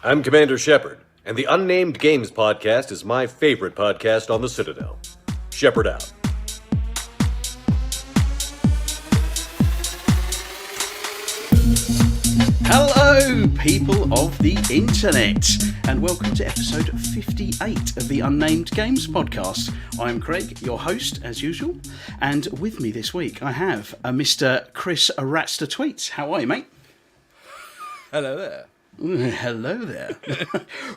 I'm Commander Shepard, and the Unnamed Games podcast is my favorite podcast on the Citadel. Shepard out. Hello, people of the internet, and welcome to episode 58 of the Unnamed Games podcast. I'm Craig, your host, as usual, and with me this week I have Mr. Chris Ratster Tweets. How are you, mate? Hello there. Hello there.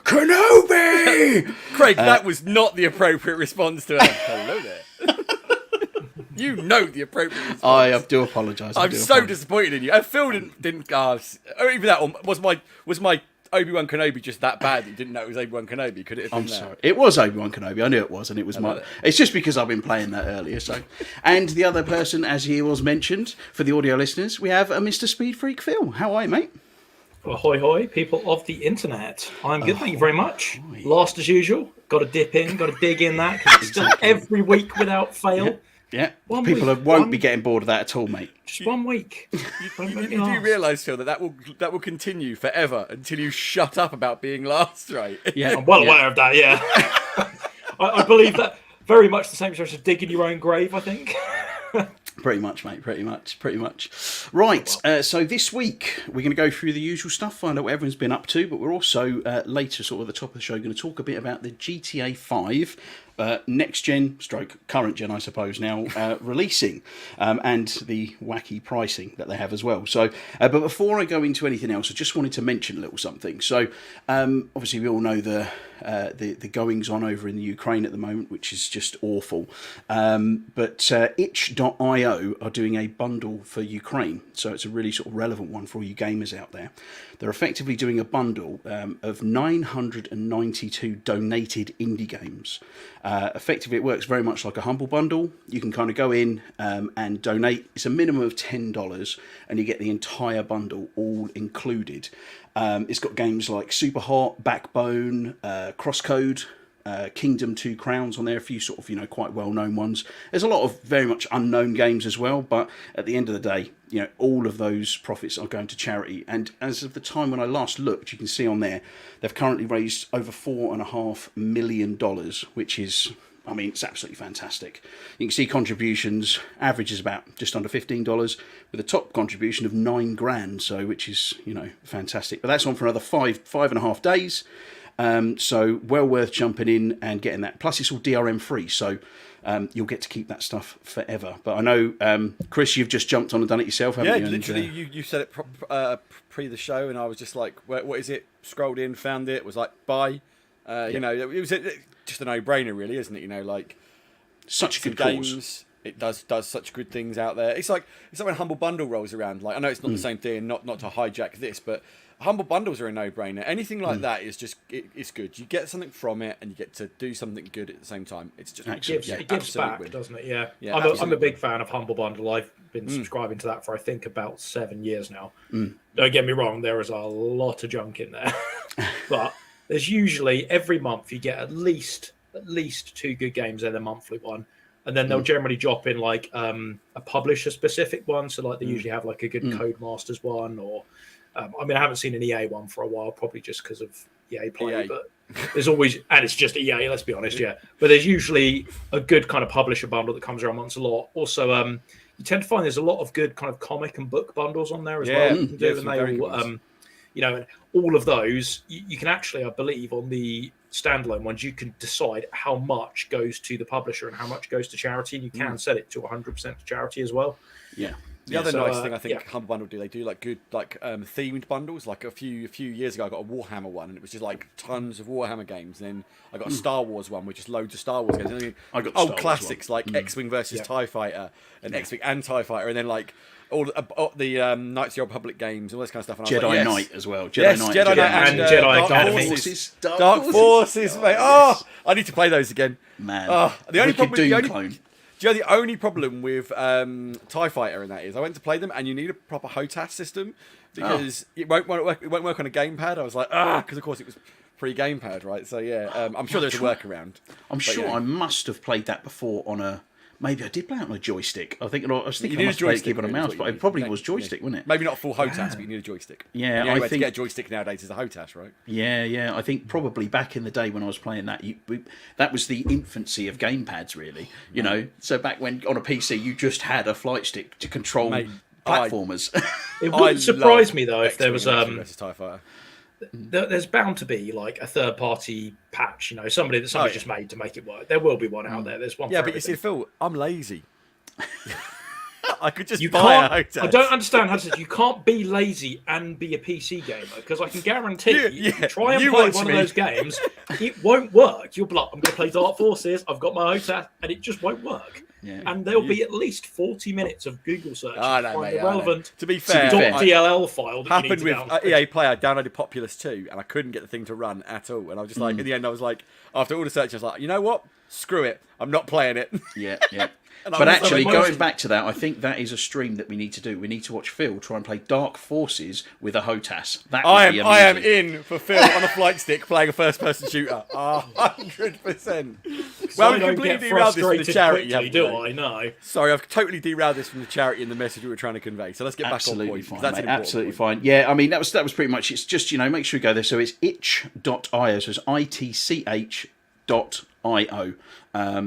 Kenobi! Craig, that was not the appropriate response to a hello there. You know the appropriate response. I do apologise. I'm so disappointed in you. Phil didn't or even that one. Was my Obi-Wan Kenobi just that bad that you didn't know it was Obi-Wan Kenobi? Could it have been I'm sorry. It was Obi-Wan Kenobi. I knew it was, and it was my... It's just because I've been playing that earlier, so... And the other person, as he was mentioned, for the audio listeners, we have Mr. Speed Freak Phil. How are you, mate? Ahoy, hoy, people of the internet. I'm good, thank you very much. Last as usual. Got to dip in, got to dig in that, because it's still every week without fail. Yeah. People won't be getting bored of that at all, mate. Just 1 week. You do realise, Phil, that will continue forever until you shut up about being last, right? Yeah, I'm well aware of that, yeah. I believe that very much the same sort of digging your own grave, I think. Pretty much, mate. Pretty much. Right. So this week we're going to go through the usual stuff, find out what everyone's been up to, but we're also later, sort of at the top of the show, going to talk a bit about the GTA 5 next gen, current gen, I suppose now, releasing, and the wacky pricing that they have as well. So, but before I go into anything else, I just wanted to mention a little something. So, obviously, we all know the goings on over in the Ukraine at the moment, which is just awful. But itch.io are doing a bundle for Ukraine, so it's a really sort of relevant one for all you gamers out there. They're effectively doing a bundle of 992 donated indie games. Effectively, it works very much like a Humble Bundle. You can kind of go in and donate. It's a minimum of $10, and you get the entire bundle all included. It's got games like Super Hot, Backbone, Crosscode, Kingdom 2 Crowns on there, a few sort of, quite well-known ones. There's a lot of very much unknown games as well, but at the end of the day, all of those profits are going to charity. And as of the time when I last looked, you can see on there, they've currently raised over $4.5 million, which is... it's absolutely fantastic. You can see contributions, average is about just under $15, with a top contribution of $9,000, so which is, fantastic. But that's on for another five and a half days. So well worth jumping in and getting that. Plus, it's all DRM free, so you'll get to keep that stuff forever. But I know, Chris, you've just jumped on and done it yourself, haven't you? Yeah, literally, you said it pre the show, and I was just like, what is it? Scrolled in, found it, was like, buy. It was just a no-brainer, really, isn't it? Such good games. Cause. It does such good things out there. It's like when Humble Bundle rolls around. Like, I know it's not the same thing, not to hijack this, but Humble Bundles are a no-brainer. Anything like that is just it's good. You get something from it, and you get to do something good at the same time. It's just it gives back, win. doesn't it? Yeah. I'm a big fan of Humble Bundle. I've been subscribing to that for I think about 7 years now. Don't get me wrong, there is a lot of junk in there, but there's usually every month you get at least 2 good games in the monthly one. And then they'll generally drop in like a publisher specific one. So like they usually have like a good Codemasters one, or I haven't seen an EA one for a while, probably just because of EA Play. EA. But there's always, and it's just EA, let's be honest, yeah. But there's usually a good kind of publisher bundle that comes around once a lot. Also, you tend to find there's a lot of good kind of comic and book bundles on there as well. You can do, and they all, and all of those, you can actually, I believe, on the standalone ones, you can decide how much goes to the publisher and how much goes to charity, and you can set it to 100% to charity as well. Yeah. The other nice thing I think Humble Bundle do, they do like good themed bundles. Like a few years ago, I got a Warhammer one, and it was just like tons of Warhammer games. And then I got a Star Wars one, with just loads of Star Wars games. And then I got old classics like X-Wing versus TIE Fighter, and X-Wing and TIE Fighter, and then like all the Knights of the Old Republic games, all this kind of stuff. And Jedi I was like, Knight as well. Jedi Knight and Jedi Dark Forces. Dark Forces, mate. Oh, I need to play those again. Man. The only problem, clone. Do you know the only problem with TIE Fighter in that is I went to play them, and you need a proper HOTAS system because it won't work on a gamepad. I was like, because of course it was pre-gamepad, right? So yeah, I'm sure there's a workaround. I'm sure I must have played that before on a maybe I did play it on a joystick. I was thinking I need must a play it joystick on a really, is mouse, what but you it need. probably You was need- joystick, wasn't it? Maybe not full HOTAS, but you need a joystick. Yeah, the only I way to think- get a joystick nowadays is a HOTAS, right? Yeah. I think probably back in the day when I was playing that, that was the infancy of gamepads, really. You know, so back when on a PC you just had a flight stick to control Mate, platformers. It wouldn't surprise me though if there was X-Wing versus TIE Fighter. there's bound to be like a third party patch, you know, somebody's just made to make it work. There will be one out there. There's one. Yeah, for but you see, everything. Phil, I'm lazy. I could just You buy a can't. HOTAS. I don't understand how to. You can't be lazy and be a PC gamer because I can guarantee you try and you play watch one me. of those games, it won't work. You'll be like, I'm going to play Dark Forces. I've got my HOTAS, and it just won't work. Yeah. And there'll be at least 40 minutes of Google search I to know, find mate, the I know. relevant To be fair, .dll file that happened you need with to download. EA Play. I downloaded Populous 2 and I couldn't get the thing to run at all. And I was just like, in the end, I was like, after all the search, I was like, you know what? Screw it. I'm not playing it. Yeah. And I But was actually, like, going back to that, I think that is a stream that we need to do. We need to watch Phil try and play Dark Forces with a HOTAS. That would be I am amazing. in for Phil on a flight stick playing a first-person shooter. 100%. Well, I we don't completely get derailed this from the frustrated charity. quickly, haven't do we? I? No. Sorry, I've totally derailed this from the charity and the message we were trying to convey. So let's get back on Absolutely point. 'cause fine, That's mate. an important Absolutely point. fine. Yeah, I mean that was pretty much. It's just, you know, make sure you go there. So it's itch.io. So it's itch.io.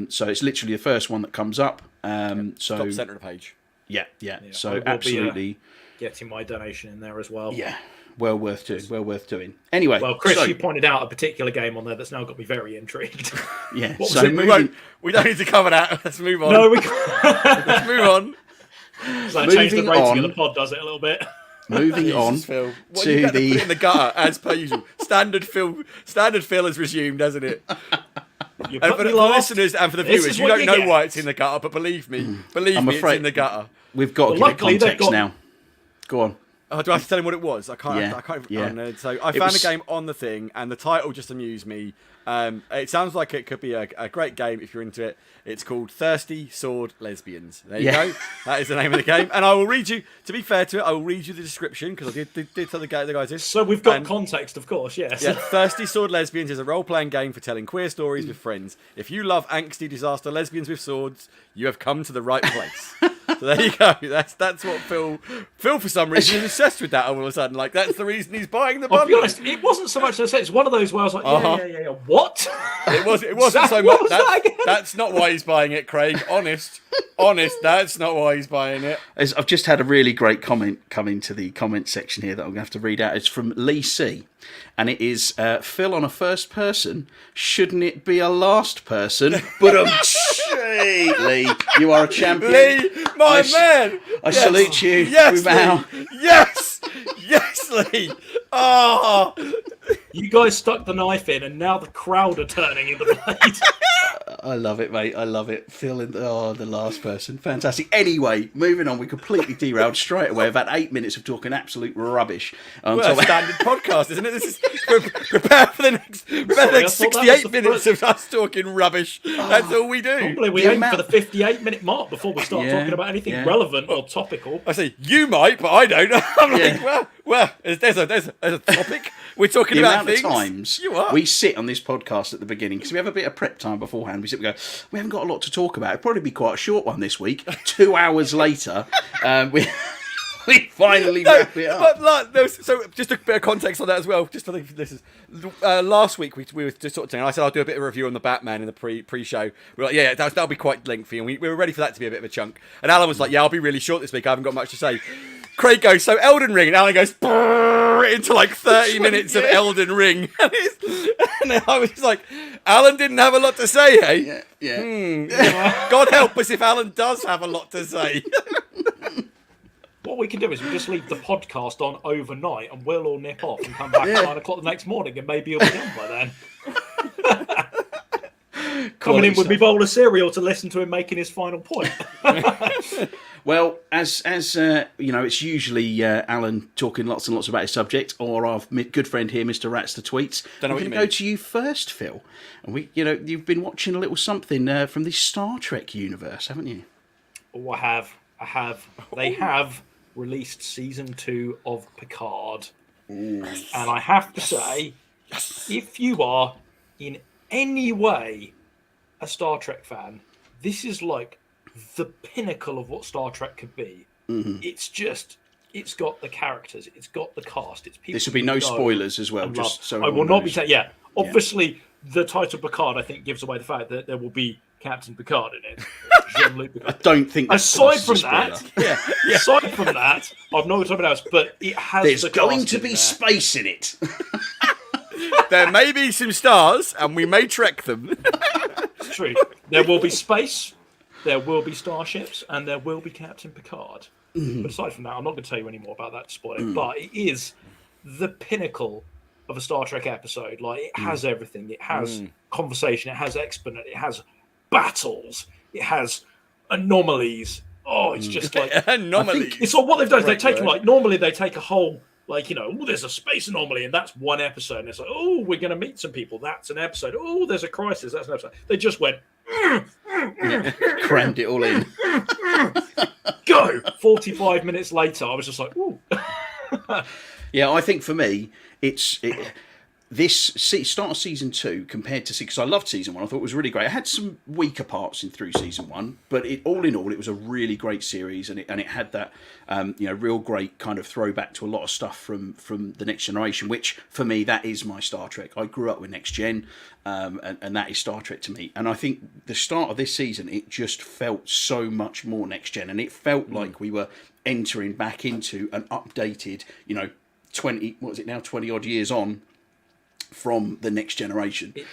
So it's literally the first one that comes up. So Top centre of the page. yeah. I So will be, absolutely, getting my donation in there as well. yeah. Well worth doing. Anyway, Well, Chris, so, you pointed out a particular game on there that's now got me very intrigued. yeah. What was So it? We don't need to cover that. Let's move on. No, we can't. Let's move on. So that changed the Moving rating on. of the pod, does it, a little bit? moving on Jesus, Phil. What, to you got to the put it in the gutter as per usual. Standard Phil has resumed, hasn't it? You And put for me the last. listeners and for the This viewers, is you what don't you know get. why it's in the gutter, but believe me, I'm it's afraid- in the gutter. we've got to Well, give it luckily they've context got- now. Go on. Oh, do I have to tell him what it was? I can't. Yeah, I can't. yeah. Oh, no. So I It found was- a game on the thing, and the title just amused me. It sounds like it could be a great game if you're into it. It's called Thirsty Sword Lesbians. There you Yeah. go. That is the name of the game. And I will read you. To be fair to it, I will read you the description because I did tell the guys this. So we've got And- context, of course, yes. Yeah, Thirsty Sword Lesbians is a role-playing game for telling queer stories with friends. If you love angsty disaster lesbians with swords, you have come to the right place. So there you go. That's what Phil for some reason is obsessed with that all of a sudden. Like that's the reason he's buying the I'll bundle. be honest, it wasn't so much as I said, it's one of those where I was like, yeah. What? It wasn't so What much. was that again? That's not why he's buying it, Craig. Honest, that's not why he's buying it. I've just had a really great comment come into the comment section here that I'm going to have to read out. It's from Lee C. And it is Phil on a first person. Shouldn't it be a last person? But Lee, you are a champion. Lee, my man. I salute you. Yes, We bow. Lee. Yes, Lee. Oh, You guys stuck the knife in, and now the crowd are turning in the blade. I love it, mate. I love it. Phil, the last person. Fantastic. Anyway, moving on. We completely derailed straight away. About 8 minutes of talking absolute rubbish. well, a standard podcast, isn't it? This is prepare for the next, Sorry, I thought that was 68 the minutes first- of us talking rubbish. That's all we do. Probably we The aim amount- for the 58-minute mark before we start Yeah, talking about anything yeah. relevant or topical. I say you might, but I don't. I'm like, Yeah. well, there's a topic. We're talking The about amount things. of times You are. we sit on this podcast at the beginning because we have a bit of prep time beforehand. We sit and go, we haven't got a lot to talk about. It'll probably be quite a short one this week. 2 hours later, we finally wrap it up. But so just a bit of context on that as well. Just for the listeners, last week we were just sort of saying. I said I'll do a bit of a review on the Batman in the pre-show. We were like, yeah, that'll be quite lengthy, and we were ready for that to be a bit of a chunk. And Alan was like, yeah, I'll be really short this week. I haven't got much to say. Craig goes, so Elden Ring, and Alan goes into like 30 minutes of Elden Ring, and I was just like, Alan didn't have a lot to say, hey? Yeah. God help us if Alan does have a lot to say. What we can do is we just leave the podcast on overnight and we'll all nip off and come back at 9 o'clock the next morning and maybe you'll be done by then. Coming in with me bowl of cereal to listen to him making his final point. Well, as you know, it's usually Alan talking lots and lots about his subject, or our good friend here, Mr. Rats the Tweets. Don't know We're what you going to go mean. to you first, Phil. And you've been watching a little something from the Star Trek universe, haven't you? Oh, I have. They have released season 2 of Picard. And I have to say, if you are in any way a Star Trek fan, this is like the pinnacle of what Star Trek could be. It's just, it's got the characters, it's got the cast, it's people. This will be no spoilers as well. Just so I will not be knows. saying. Yeah, obviously, the title Picard, I think, gives away the fact that there will be Captain Picard in it. Jean-Luc Picard. I don't think. Aside from that, aside from that, I've not something else, but it has. There's the going cast to in be there. space in it. There may be some stars, and we may trek them. It's true. There will be space, there will be starships, and there will be Captain Picard. But aside from that, I'm not going to tell you any more about that to spoil it. But it is the pinnacle of a Star Trek episode. Like, it has everything. It has conversation. It has exponent. It has battles. It has anomalies. Oh, it's just like Anomalies. it's all what they've done. Is Great they've taken word. like normally they take a whole. Like, you know, oh, there's a space anomaly, and that's one episode. And it's like, oh, we're going to meet some people. That's an episode. Oh, there's a crisis. That's an episode. They just went, Crammed it all in. go. 45 minutes later, I was just like, ooh. Yeah, I think for me, start of season 2 compared to because I loved season 1. I thought it was really great. I had some weaker parts through season 1, but all in all, it was a really great series, and it had that real great kind of throwback to a lot of stuff from the Next Generation, which for me that is my Star Trek. I grew up with Next Gen, and that is Star Trek to me. And I think the start of this season, it just felt so much more Next Gen, and it felt like we were entering back into an updated, 20 odd years on from the Next Generation. It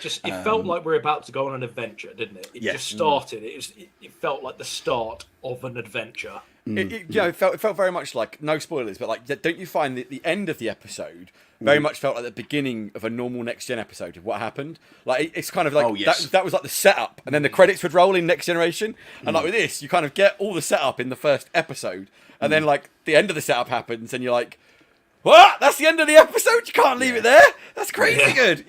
felt like we're about to go on an adventure, didn't it? It just started. It felt like the start of an adventure. It felt very much like, no spoilers, but like, don't you find that the end of the episode very much felt like the beginning of a normal Next Gen episode of what happened? Like, it's kind of like, that was like the setup, and then the credits would roll in Next Generation, and like with this, you kind of get all the setup in the first episode, and then like the end of the setup happens, and you're like, what? That's the end of the episode? You can't leave it there? That's crazy good,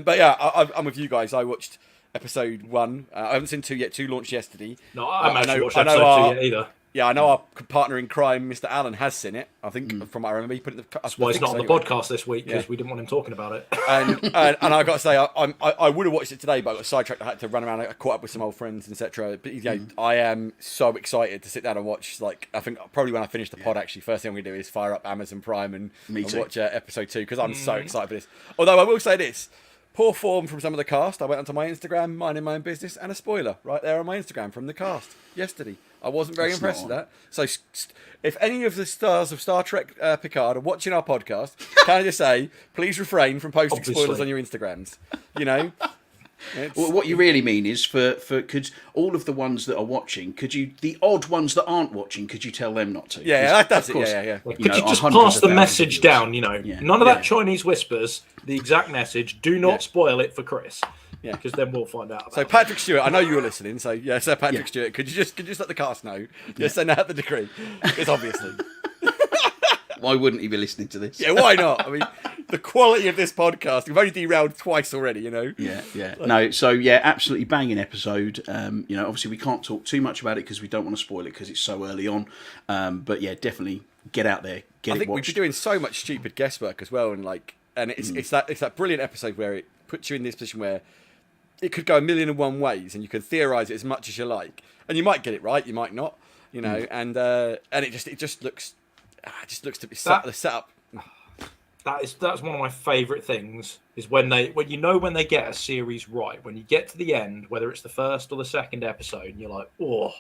But yeah, I'm with you guys. I watched episode 1. I haven't seen 2 yet. 2 launched yesterday. No, I haven't actually watched episode 2 yet either. Yeah, I know our partner in crime, Mr. Allen, has seen it. I think, from what I remember, he put it. That's why he's not on the podcast this week, because we didn't want him talking about it. And I got to say, I would have watched it today, but I got sidetracked. I had to run around. I caught up with some old friends, etc. But I am so excited to sit down and watch. Like, I think probably when I finish the pod, actually, first thing I'm going to do is fire up Amazon Prime and watch episode 2, because I'm so excited for this. Although I will say this. Poor form from some of the cast. I went onto my Instagram, minding my own business, and a spoiler right there on my Instagram from the cast yesterday. I wasn't very impressed with that. So, if any of the stars of Star Trek Picard are watching our podcast, can I just say, please refrain from posting spoilers on your Instagrams. Well, what you really mean is could all of the ones that are watching, the odd ones that aren't watching, could you tell them not to? Yeah, that's it. Yeah. Could you just pass the message down? None of that Chinese whispers. The exact message. Do not spoil it for Chris. Yeah, because then we'll find out. So Patrick Stewart, I know you were listening. So Sir Patrick Stewart, could you just let the cast know? Just send out the decree, because obviously. Why wouldn't he be listening to this? Yeah, why not? I mean, the quality of this podcast, we've only derailed twice already, Yeah. No, so absolutely banging episode. Obviously we can't talk too much about it because we don't want to spoil it because it's so early on. But yeah, definitely get out there, I think we've been doing so much stupid guesswork as well, and it's that brilliant episode where it puts you in this position where it could go 1,000,001 ways, and you can theorise it as much as you like, and you might get it right, you might not, and it just looks to be the setup. That's one of my favourite things is when they get a series right, when you get to the end, whether it's the first or the second episode, and you're like, oh,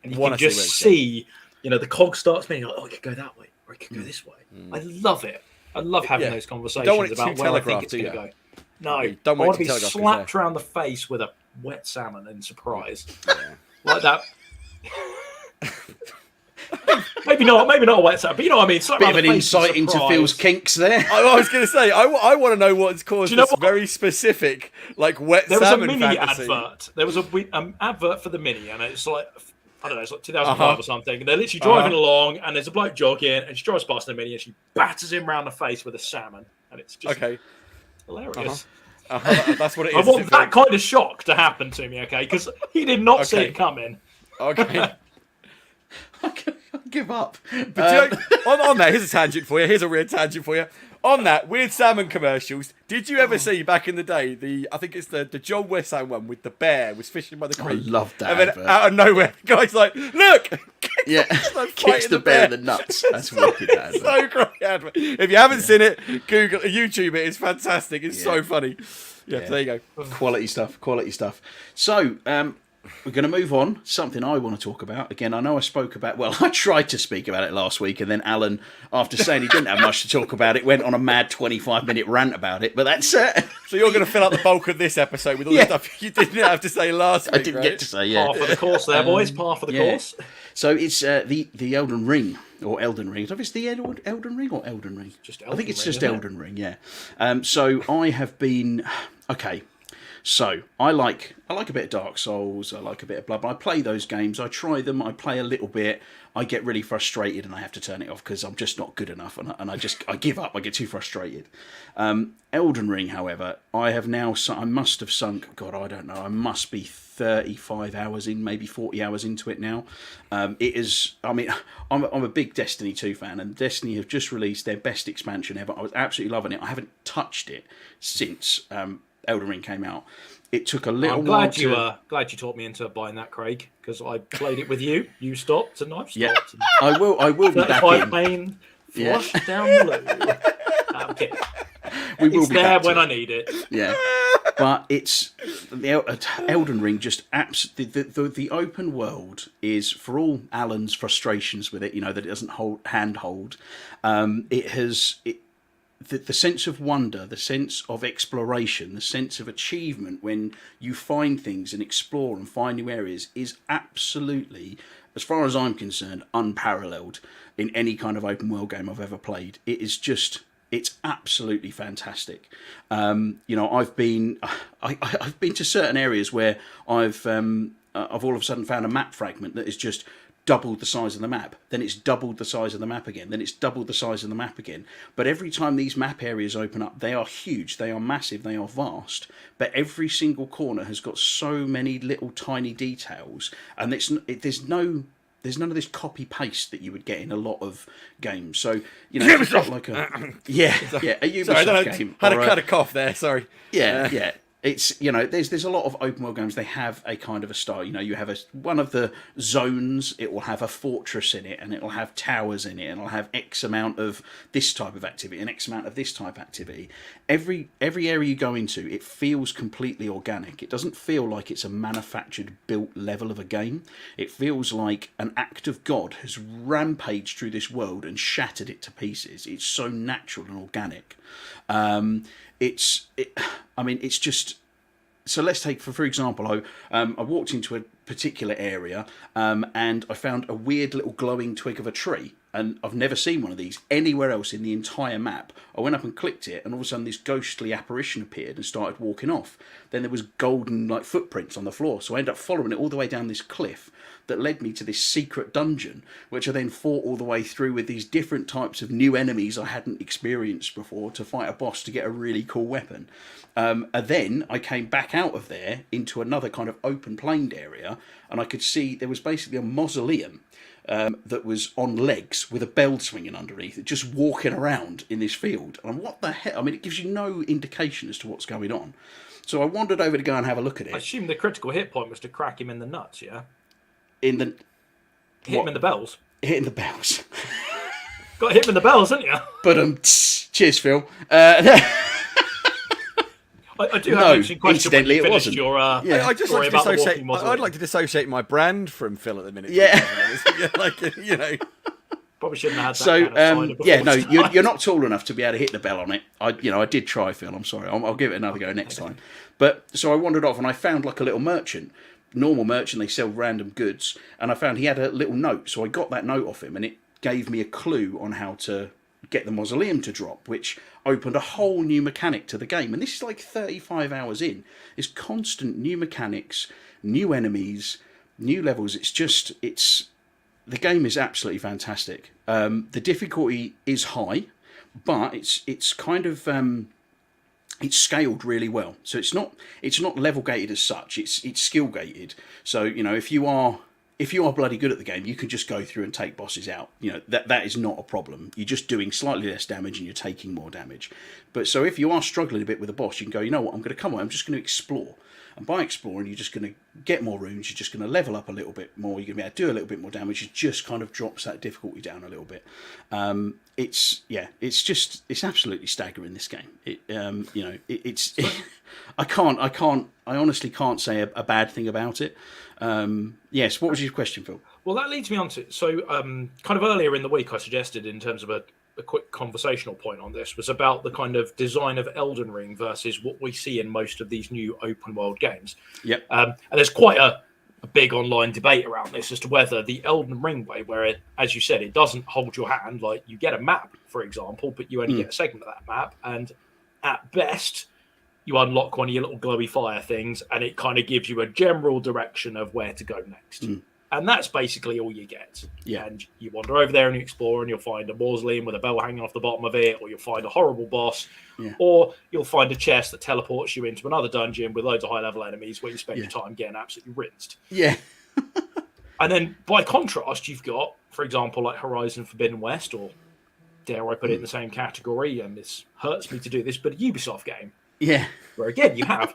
and you can just see, the cog starts moving. Like, oh, it could go that way, or it could go this way. I love it. I love having those conversations about where I think it's going to go. No, I want to be slapped around the face with a wet salmon in surprise, like that. Maybe not a wet salmon, but you know what I mean. Bit of an insight into Phil's kinks there. I was going to say, I want to know what's caused this very specific, wet salmon fantasy. There was a mini advert. There was an advert for the mini, and it's like, I don't know, it's like 2005 or something. And they're literally driving along, and there's a bloke jogging, and she drives past the mini, and she batters him round the face with a salmon, and it's just hilarious. That's what it is. I want that kind of shock to happen to me, because he did not see it coming. Okay. I give up. But on there, here's a tangent for you. Here's a weird tangent for you. On that, weird salmon commercials. Did you ever see back in the day I think it's the John Wesson one with the bear was fishing by the creek. I love that And then advert. out of nowhere, the guy's like, "Look!" Yeah, like kicks fighting the bear in the nuts. That's wicked. That advert. So great advert. If you haven't seen it, Google, YouTube it. It's fantastic. It's so funny. Yeah, so there you go. Quality stuff. Quality stuff. So, we're going to move on. Something I want to talk about. Again, I know I spoke about... Well, I tried to speak about it last week, and then Alan, after saying he didn't have much to talk about it, went on a mad 25-minute rant about it. But that's it. So you're going to fill up the bulk of this episode with all the stuff you didn't have to say last week, I didn't right? get to say, yeah. Par for the course there, boys. Par for the course. So it's the Elden Ring, or Elden Ring. Is it the Elden Ring or Elden Ring? Just I think it's Elden just Ring, Elden Ring, yeah. So I have been... Okay, so I like a bit of Dark Souls, I like a bit of Blood. I play those games, I try them, I play a little bit, I get really frustrated and I have to turn it off because I'm just not good enough, and I give up, I get too frustrated. Elden Ring, however, I must have sunk, God, I don't know, I must be 35 hours in, maybe 40 hours into it now. It is, I mean, I'm a big Destiny 2 fan, and Destiny have just released their best expansion ever. I was absolutely loving it. I haven't touched it since Elden Ring came out. It took a little I'm while glad you taught me into buying that, Craig, because I played it with you. You stopped, and I've stopped. Yeah, I will be back in. Pain flushed down the loo. I'm kidding. It's there when I need it. Yeah, but it's the Elden Ring. Just the open world is, for all Alan's frustrations with it, you know, that it doesn't handhold. The sense of wonder, the sense of exploration, the sense of achievement when you find things and explore and find new areas is absolutely, as far as I'm concerned, unparalleled in any kind of open world game I've ever played. It is just, it's absolutely fantastic. You know, I've been to certain areas where I've all of a sudden found a map fragment that is just doubled the size of the map, then it's doubled the size of the map again, then it's doubled the size of the map again. But every time these map areas open up, they are huge, they are massive, they are vast, but every single corner has got so many little tiny details, and there's none of this copy paste that you would get in a lot of games. So, you know, it's got like a a Ubisoft Sorry, I don't know, game. had a cough there, sorry. Yeah. It's, you know, there's a lot of open world games. They have a kind of a style. You know, you have one of the zones. It will have a fortress in it, and it will have towers in it, and it'll have X amount of this type of activity and X amount of this type of activity. Every area you go into, it feels completely organic. It doesn't feel like it's a manufactured, built level of a game. It feels like an act of God has rampaged through this world and shattered it to pieces. It's so natural and organic. It's just. So let's take, for example, I walked into a particular area and I found a weird little glowing twig of a tree, and I've never seen one of these anywhere else in the entire map. I went up and clicked it, and all of a sudden this ghostly apparition appeared and started walking off. Then there was golden like footprints on the floor, so I ended up following it all the way down this cliff that led me to this secret dungeon, which I then fought all the way through with these different types of new enemies I hadn't experienced before to fight a boss to get a really cool weapon. And then I came back out of there into another kind of open planed area, and I could see there was basically a mausoleum that was on legs with a bell swinging underneath it, just walking around in this field. And what the hell? I mean, it gives you no indication as to what's going on. So I wandered over to go and have a look at it. I assume the critical hit point was to crack him in the nuts, yeah? Hit him in the bells. Hitting the bells. Got hit him in the bells, didn't you? But cheers, Phil. I do have an interesting question. Incidentally, it wasn't. I just story like to about the dissociate. walking mausoleum. I'd like to dissociate my brand from Phil at the minute. Yeah. Like, you know. Probably shouldn't have had that So kind of cider before yeah, no, tonight. you're not tall enough to be able to hit the bell on it. I did try, Phil. I'm sorry. I'll give it another go next time. But so I wandered off and I found like a little merchant, normal merchant. They sell random goods, and I found he had a little note. So I got that note off him, and it gave me a clue on how to get the mausoleum to drop, which opened a whole new mechanic to the game. And this is like 35 hours in. It's constant new mechanics, new enemies, new levels. The game is absolutely fantastic. The difficulty is high, but it's kind of it's scaled really well. So it's not level gated as such. It's skill gated. So if you are if you are bloody good at the game, you can just go through and take bosses out. You know, that is not a problem. You're just doing slightly less damage and you're taking more damage. But so if you are struggling a bit with a boss, you can go, you know what, I'm just going to explore. And by exploring, you're just going to get more runes, you're just going to level up a little bit more, you're going to be able to do a little bit more damage. It just kind of drops that difficulty down a little bit. It's absolutely staggering, this game. I honestly can't say a bad thing about it. Yes, what was your question, Phil? Well, that leads me on to, so kind of earlier in the week I suggested, in terms of a quick conversational point on this, was about the kind of design of Elden Ring versus what we see in most of these new open world games. Yep. And there's quite a big online debate around this as to whether the Elden Ring way, where it, as you said, it doesn't hold your hand, like you get a map, for example, but you only get a segment of that map, and at best you unlock one of your little glowy fire things, and it kind of gives you a general direction of where to go next. And that's basically all you get. Yeah. And you wander over there and you explore, and you'll find a mausoleum with a bell hanging off the bottom of it, or you'll find a horrible boss, or you'll find a chest that teleports you into another dungeon with loads of high-level enemies where you spend your time getting absolutely rinsed. Yeah. And then, by contrast, you've got, for example, like Horizon Forbidden West, or dare I put it in the same category, and this hurts me to do this, but a Ubisoft game. Yeah. Where, again, you have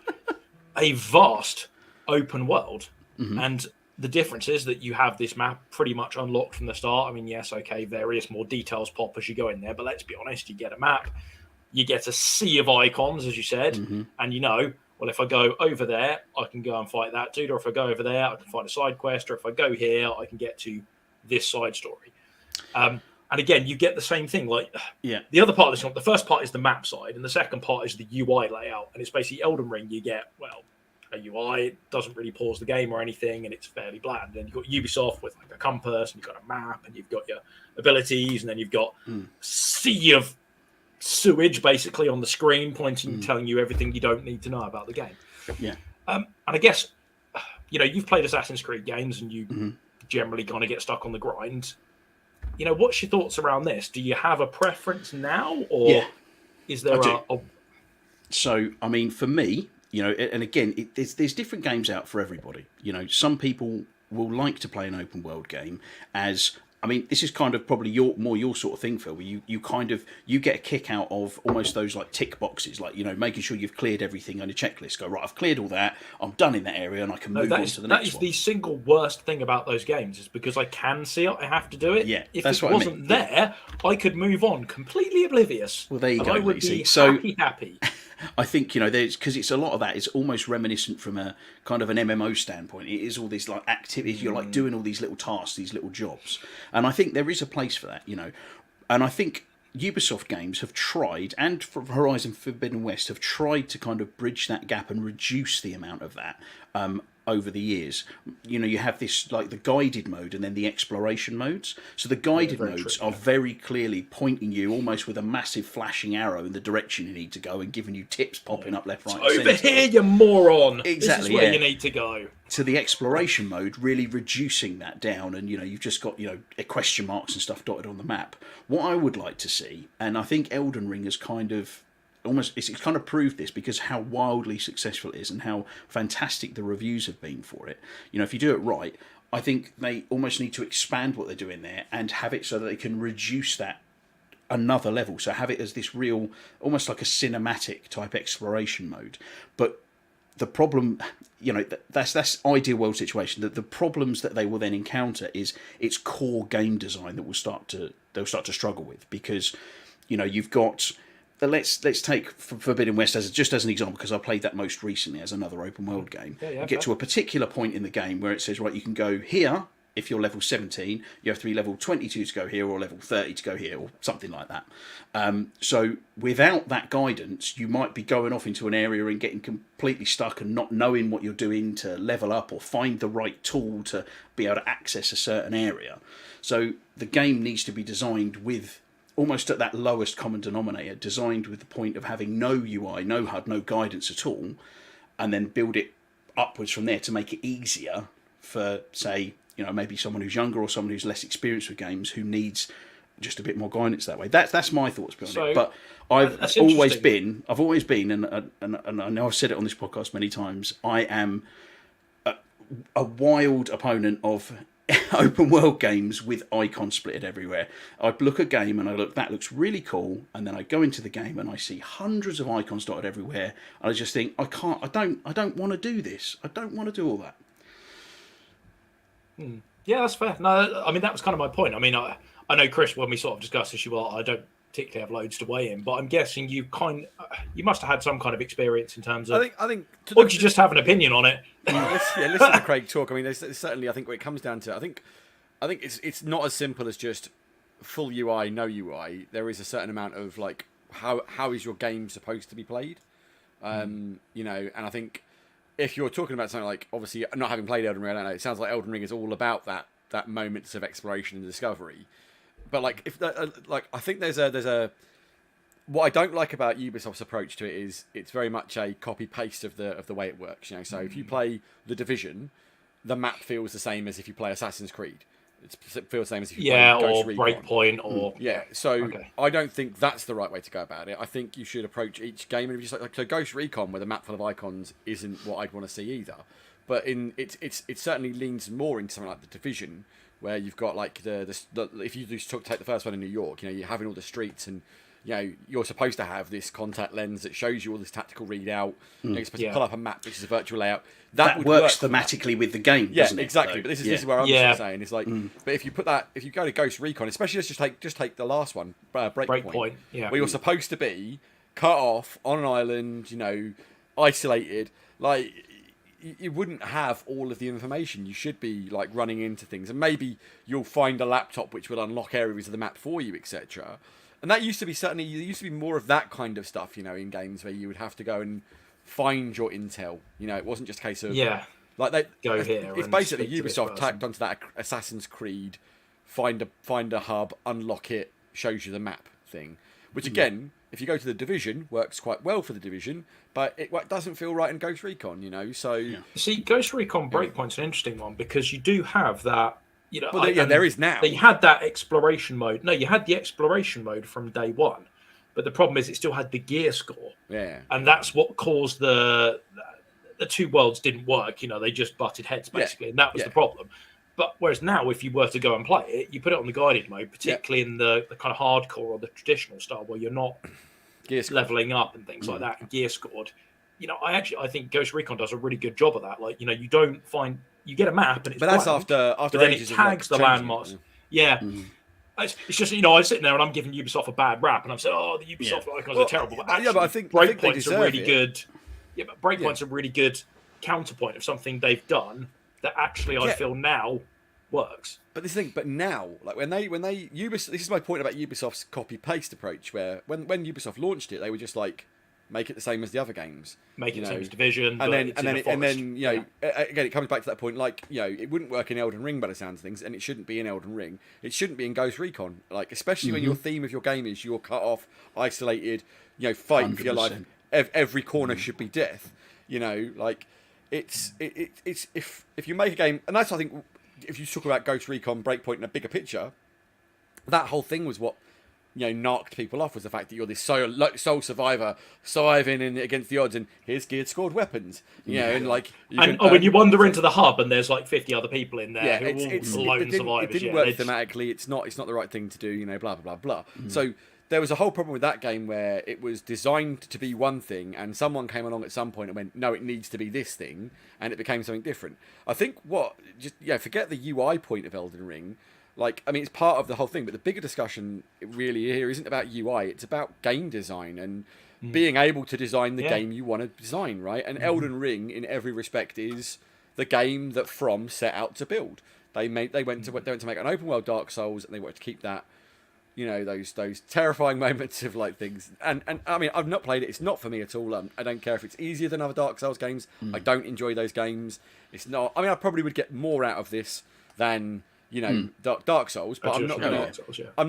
a vast open world, and the difference is that you have this map pretty much unlocked from the start. I mean, yes, okay, various more details pop as you go in there, but let's be honest, you get a map, you get a sea of icons, as you said, and you know, well, if I go over there, I can go and fight that dude, or if I go over there, I can find a side quest, or if I go here, I can get to this side story. And again, you get the same thing. Like, the other part of this, the first part is the map side, and the second part is the UI layout, and it's basically Elden Ring. You get, well, a UI, it doesn't really pause the game or anything, and it's fairly bland. And you've got Ubisoft with like a compass, and you've got a map, and you've got your abilities, and then you've got a sea of sewage basically on the screen pointing, telling you everything you don't need to know about the game. Yeah. And I guess, you know, you've played Assassin's Creed games, and you generally kind of get stuck on the grind. You know, what's your thoughts around this? Do you have a preference now, or is there a... So, I mean, for me, you know, and again, there's different games out for everybody. You know, some people will like to play an open world game as, I mean, this is kind of probably your sort of thing, Phil, where you get a kick out of almost those like tick boxes, like, you know, making sure you've cleared everything on your checklist. Go, right, I've cleared all that, I'm done in that area, and I can move on to the next one. That is the single worst thing about those games, is because I can see it, I have to do it. Yeah, if that's it what wasn't there, I could move on completely oblivious. Well, there you go. I would be happy. I think, you know, there's, because it's a lot of that is almost reminiscent from a kind of an MMO standpoint. It is all these like activities, you're like doing all these little tasks, these little jobs, and I think there is a place for that, you know. And I think Ubisoft games have tried, and Horizon Forbidden West have tried to kind of bridge that gap and reduce the amount of that over the years. You know, you have this like the guided mode and then the exploration modes. So the guided modes are very clearly pointing you almost with a massive flashing arrow in the direction you need to go, and giving you tips popping up left, right, over here, you moron. Exactly. This is where you need to go. To the exploration mode, really reducing that down, and you know, you've just got, you know, question marks and stuff dotted on the map. What I would like to see, and I think Elden Ring has kind of it's kind of proved this, because how wildly successful it is and how fantastic the reviews have been for it. You know, if you do it right, I think they almost need to expand what they're doing there and have it so that they can reduce that another level. So have it as this real, almost like a cinematic type exploration mode. But the problem, you know, that's ideal world situation. That the problems that they will then encounter is its core game design that they'll start to struggle with, because, you know, you've got. Let's take Forbidden West as an example, because I played that most recently as another open world game. You get to a particular point in the game where it says, right, you can go here. If you're level 17, you have to be level 22 to go here, or level 30 to go here, or something like that. So without that guidance, you might be going off into an area and getting completely stuck and not knowing what you're doing to level up or find the right tool to be able to access a certain area. So the game needs to be designed with, almost at that lowest common denominator, designed with the point of having no UI, no HUD, no guidance at all, and then build it upwards from there to make it easier for, say, you know, maybe someone who's younger or someone who's less experienced with games who needs just a bit more guidance that way. That's my thoughts on it. But I've always been, and I know I've said it on this podcast many times, I am a wild opponent of open world games with icons split everywhere. I look a game and I look, that looks really cool, and then I go into the game and I see hundreds of icons dotted everywhere, and I just think, I don't want to do this. I don't want to do all that. Yeah, that's fair. No, I mean, that was kind of my point. I mean, I know, Chris, when we sort of discussed this, I don't particularly have loads to weigh in, but I'm guessing you must have had some kind of experience in terms of. I think. Or did you just have an opinion on it? Listen to Craig talk. I mean, there's certainly. I think what it comes down to, I think it's not as simple as just full UI, no UI. There is a certain amount of like how is your game supposed to be played, and I think if you're talking about something like, obviously not having played Elden Ring, I don't know, it sounds like Elden Ring is all about that moments of exploration and discovery. But like, if I think there's a what I don't like about Ubisoft's approach to it is it's very much a copy paste of the way it works. So if you play The Division, the map feels the same as if you play Assassin's Creed. It feels the same as if you play Ghost Recon. Breakpoint or So okay. I don't think that's the right way to go about it. I think you should approach each game and just like so Ghost Recon with a map full of icons isn't what I'd want to see either. But it certainly leans more into something like The Division, where you've got like the if you just take the first one in New York, you're having all the streets, and you're supposed to have this contact lens that shows you all this tactical readout. You're supposed to pull up a map, which is a virtual layout. That works thematically with the game, doesn't it? Exactly. But this is where I'm sort of saying it's like, but if you go to Ghost Recon, especially let's just take the last one, Breakpoint, where you're supposed to be cut off on an island, isolated, like. You wouldn't have all of the information. You should be like running into things, and maybe you'll find a laptop which will unlock areas of the map for you, etc. And that used to be more of that kind of stuff, in games where you would have to go and find your intel. It wasn't just a case of like they go here. It's basically Ubisoft tacked onto that Assassin's Creed, find a hub, unlock it, shows you the map thing, which again. If you go to The Division, works quite well for The Division, but it doesn't feel right in Ghost Recon, so... See, Ghost Recon Breakpoint's an interesting one, because you do have that, there is now. You had that exploration mode. No, you had the exploration mode from day one, but the problem is it still had the gear score. Yeah. And that's what caused the two worlds didn't work, they just butted heads, basically, and that was the problem. But whereas now, if you were to go and play it, you put it on the guided mode, particularly in the kind of hardcore or the traditional style, where you're not leveling up and things like that, and gear scored. I think Ghost Recon does a really good job of that. Like, you get a map and it's that's blank, after but then it tags the landmarks. Yeah. It's just I'm sitting there and I'm giving Ubisoft a bad rap, and I'm saying, the Ubisoft icons are terrible. But actually, but I think Breakpoint's a really good. Yeah, but Breakpoint's a really good counterpoint of something they've done that actually I feel now works. But now, like when they Ubisoft, this is my point about Ubisoft's copy paste approach, where when Ubisoft launched it, they were just like make it the same as the other games, make it the same as Division, and then again it comes back to that point, like it wouldn't work in Elden Ring by the sounds of things, and it shouldn't be in Elden Ring, it shouldn't be in Ghost Recon, like especially when your theme of your game is you're cut off, isolated, fighting for your life, every corner should be death, like. It's if you make a game, and that's I think if you talk about Ghost Recon Breakpoint in a bigger picture, that whole thing was what knocked people off, was the fact that you're this sole survivor surviving against the odds, and here's geared scored weapons, and like when you wander into the hub and there's like 50 other people in there who are all lone survivors. It didn't work thematically. It's not the right thing to do. Blah blah blah blah. So. There was a whole problem with that game where it was designed to be one thing, and someone came along at some point and went, no, it needs to be this thing, and it became something different. I think forget the UI point of Elden Ring. Like, I mean, it's part of the whole thing, but the bigger discussion really here isn't about UI, it's about game design and being able to design the game you want to design, right? And Elden Ring, in every respect, is the game that From set out to build. They went to make an open world Dark Souls, and they wanted to keep that. Those terrifying moments of like things, and I mean, I've not played it. It's not for me at all. I don't care if it's easier than other Dark Souls games. I don't enjoy those games. It's not. I mean, I probably would get more out of this than Dark Souls, but I'm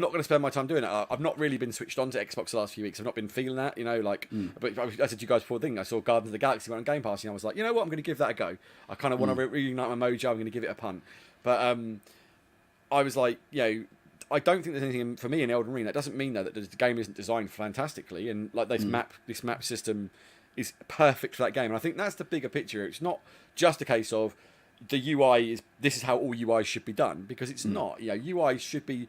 not gonna spend my time doing it. I've not really been switched on to Xbox the last few weeks. I've not been feeling that, Like, but I said to you guys before the thing, I saw Guardians of the Galaxy went on Game Pass, and I was like, you know what, I'm gonna give that a go. I kind of want to reignite my mojo. I'm gonna give it a punt, but I was like, I don't think there's anything for me in Elden Ring. That doesn't mean though that the game isn't designed fantastically, and like this map system is perfect for that game. And I think that's the bigger picture. It's not just a case of the UI this is how all UIs should be done, because it's not. UIs should be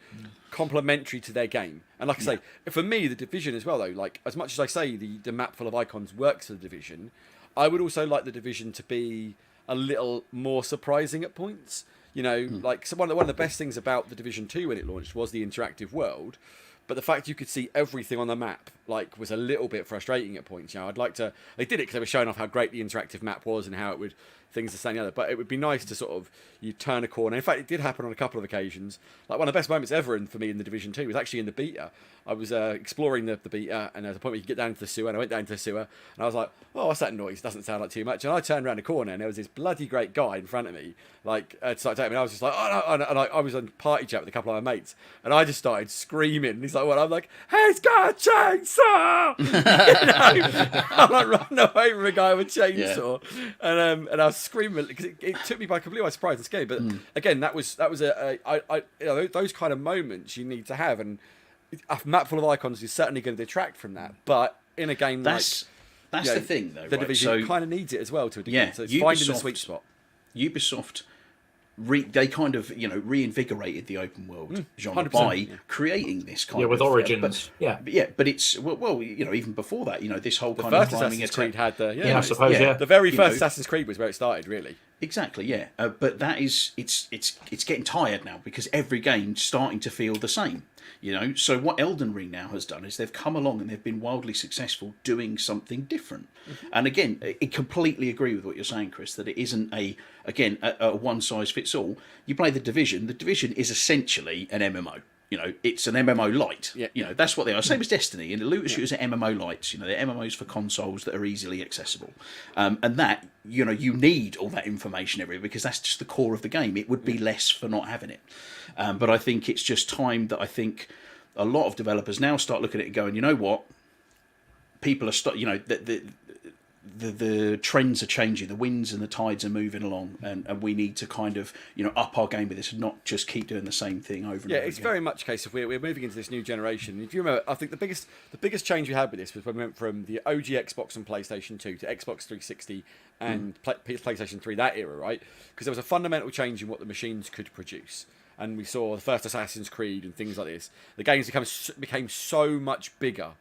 complementary to their game. And like I say, for me, the Division as well, though, like as much as I say the map full of icons works for the Division, I would also like the Division to be a little more surprising at points. Like one of the best things about the Division 2 when it launched was the interactive world. But the fact you could see everything on the map, like, was a little bit frustrating at points. I'd like to. They did it because they were showing off how great the interactive map was and how it would things this and the other. But it would be nice to sort of you turn a corner. In fact, it did happen on a couple of occasions. Like one of the best moments ever for me in the Division 2 was actually in the beta. I was exploring the beta, and there's a point where you could get down into the sewer, and I went down into the sewer, and I was like, "Oh, what's that noise? Doesn't sound like too much." And I turned around the corner, and there was this bloody great guy in front of me, like to start taking me. And I was just like, "Oh no!" And I was on party chat with a couple of my mates, and I just started screaming. And he's like, "What?" I'm like, "He's got a chainsaw!" I'm like running away from a guy with a chainsaw, and I was screaming because it took me by completely by surprise and scared. But again, that was those kind of moments you need to have, and a map full of icons is certainly going to detract from that. But in a game that's the thing, though. The Division kind of needs it as well to a degree. So it's finding the sweet spot. Ubisoft, they kind of reinvigorated the open world genre 100%, by creating this kind of with Origins. But it's even before that, this whole kind First of Assassin's Creed had the I suppose the very first Assassin's Creed was where it started, really. Exactly, yeah. But that is it's getting tired now because every game's starting to feel the same. So what Elden Ring now has done is they've come along and they've been wildly successful doing something different. And again, I completely agree with what you're saying, Chris, that it isn't a one size fits all. You play the Division. The Division is essentially an MMO. It's an MMO light. Yeah. That's what they are. Same as Destiny. And the looter shooters are MMO lights. They're MMOs for consoles that are easily accessible. And that, you need all that information everywhere because that's just the core of the game. It would be less for not having it. But I think it's just time that I think a lot of developers now start looking at it and going, you know what? People are the trends are changing, the winds and the tides are moving along, and we need to kind of up our game with this and not just keep doing the same thing over and over it's again. very much a case of we're moving into this new generation. If you remember, I think the biggest change we had with this was when we went from the OG Xbox and PlayStation 2 to Xbox 360 and PlayStation 3, that era, right? Because there was a fundamental change in what the machines could produce. And we saw the first Assassin's Creed and things like this. The games became so much bigger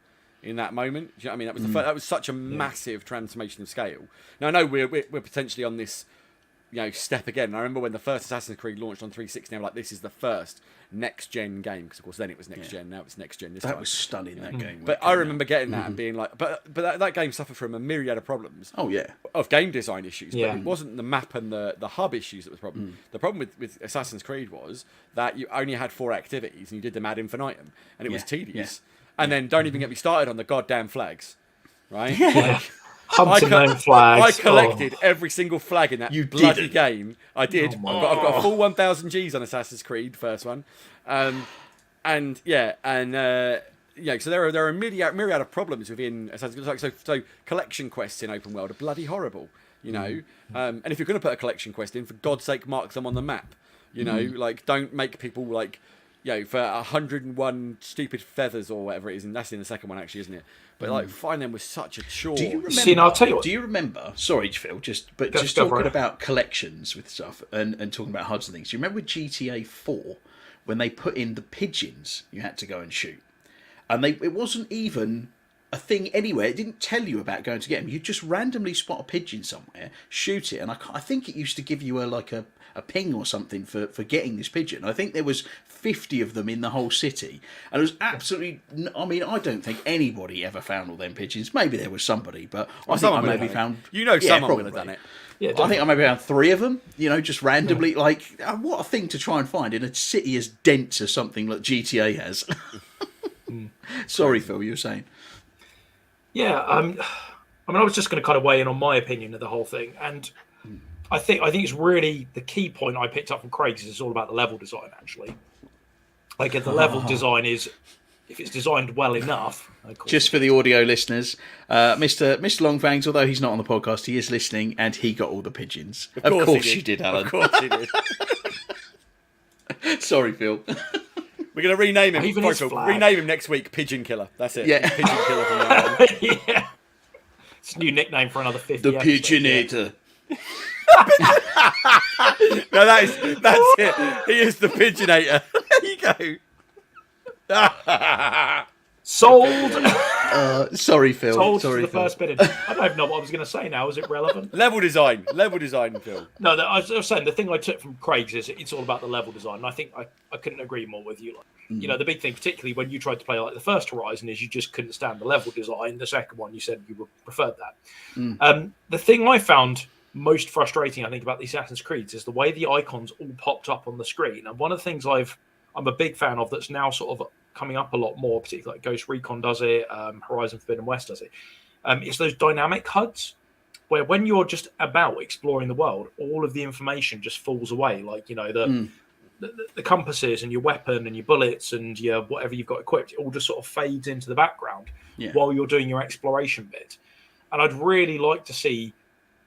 in that moment. Do you know what I mean? That was that was such a massive transformation of scale. Now I know we're potentially on this step again. And I remember when the first Assassin's Creed launched on 360, they were like, this is the first next gen game, because of course then it was next gen, now it's next gen. That was stunning, that game. But I remember getting that and being like, but that game suffered from a myriad of problems. Oh yeah, of game design issues. But it wasn't the map and the hub issues that was the problem. The problem with Assassin's Creed was that you only had 4 activities and you did them ad infinitum, and it was tedious. And then don't even get me started on the goddamn flags, right? Hunting them flags. I collected every single flag in that bloody game. I did. Oh, I've got a full 1,000 Gs on Assassin's Creed, first one. So there are a myriad of problems within Assassin's Creed. So collection quests in open world are bloody horrible, and if you're going to put a collection quest in, for God's sake, mark them on the map. Don't make people for 101 stupid feathers or whatever it is, and that's in the second one actually, isn't it? But find them was such a chore. Do you remember? See, now I'll tell you what. Do you remember? Sorry, Phil. Just talking about collections with stuff and talking about HUDs and things. Do you remember GTA 4 when they put in the pigeons you had to go and shoot, and it wasn't even a thing anywhere. It didn't tell you about going to get them. You just randomly spot a pigeon somewhere, shoot it, and I think it used to give you a ping or something for getting this pigeon. I think there was 50 of them in the whole city, and it was absolutely. I mean, I don't think anybody ever found all them pigeons. Maybe there was somebody, but I think I maybe found. Someone would have done it. Yeah, I think I maybe found 3 of them. Just randomly. What a thing to try and find in a city as dense as something like GTA has. Sorry, Phil, you were saying. Yeah, I mean, I was just going to kind of weigh in on my opinion of the whole thing, and I think it's really the key point I picked up from Craig's is it's all about the level design, actually. If the level design if it's designed well enough. Just for the audio listeners, Mr. Longfangs, although he's not on the podcast, he is listening, and he got all the pigeons. Of course you did, Alan. Of course he did. Sorry, Phil. We're going to rename him. Even his flag. Rename him next week. Pigeon Killer. That's it. Yeah. Pigeon Killer from now on. Yeah. It's a new nickname for another 50 The episodes, Pigeonator. No, that's it. He is the pigeonator. There you go. Sold. Sorry, Phil. Sold Sorry, to the Phil. first bidder. I don't even know what I was going to say now. Is it relevant? Level design, Phil. No, I was saying the thing I took from Craig's is it's all about the level design. And I think I couldn't agree more with you. Like, you know, the big thing, particularly when you tried to play like the first Horizon, is you just couldn't stand the level design. The second one, you said you preferred that. The thing I found most frustrating, I think, about the Assassin's Creeds is the way the icons all popped up on the screen. And one of the things I'm a big fan of that's now sort of coming up a lot more, particularly like Ghost Recon does it, Horizon Forbidden West does it. It's those dynamic HUDs where when you're just about exploring the world, all of the information just falls away. Like, you know, the compasses and your weapon and your bullets and your whatever you've got equipped, it all just sort of fades into the background while you're doing your exploration bit. And I'd really like to see,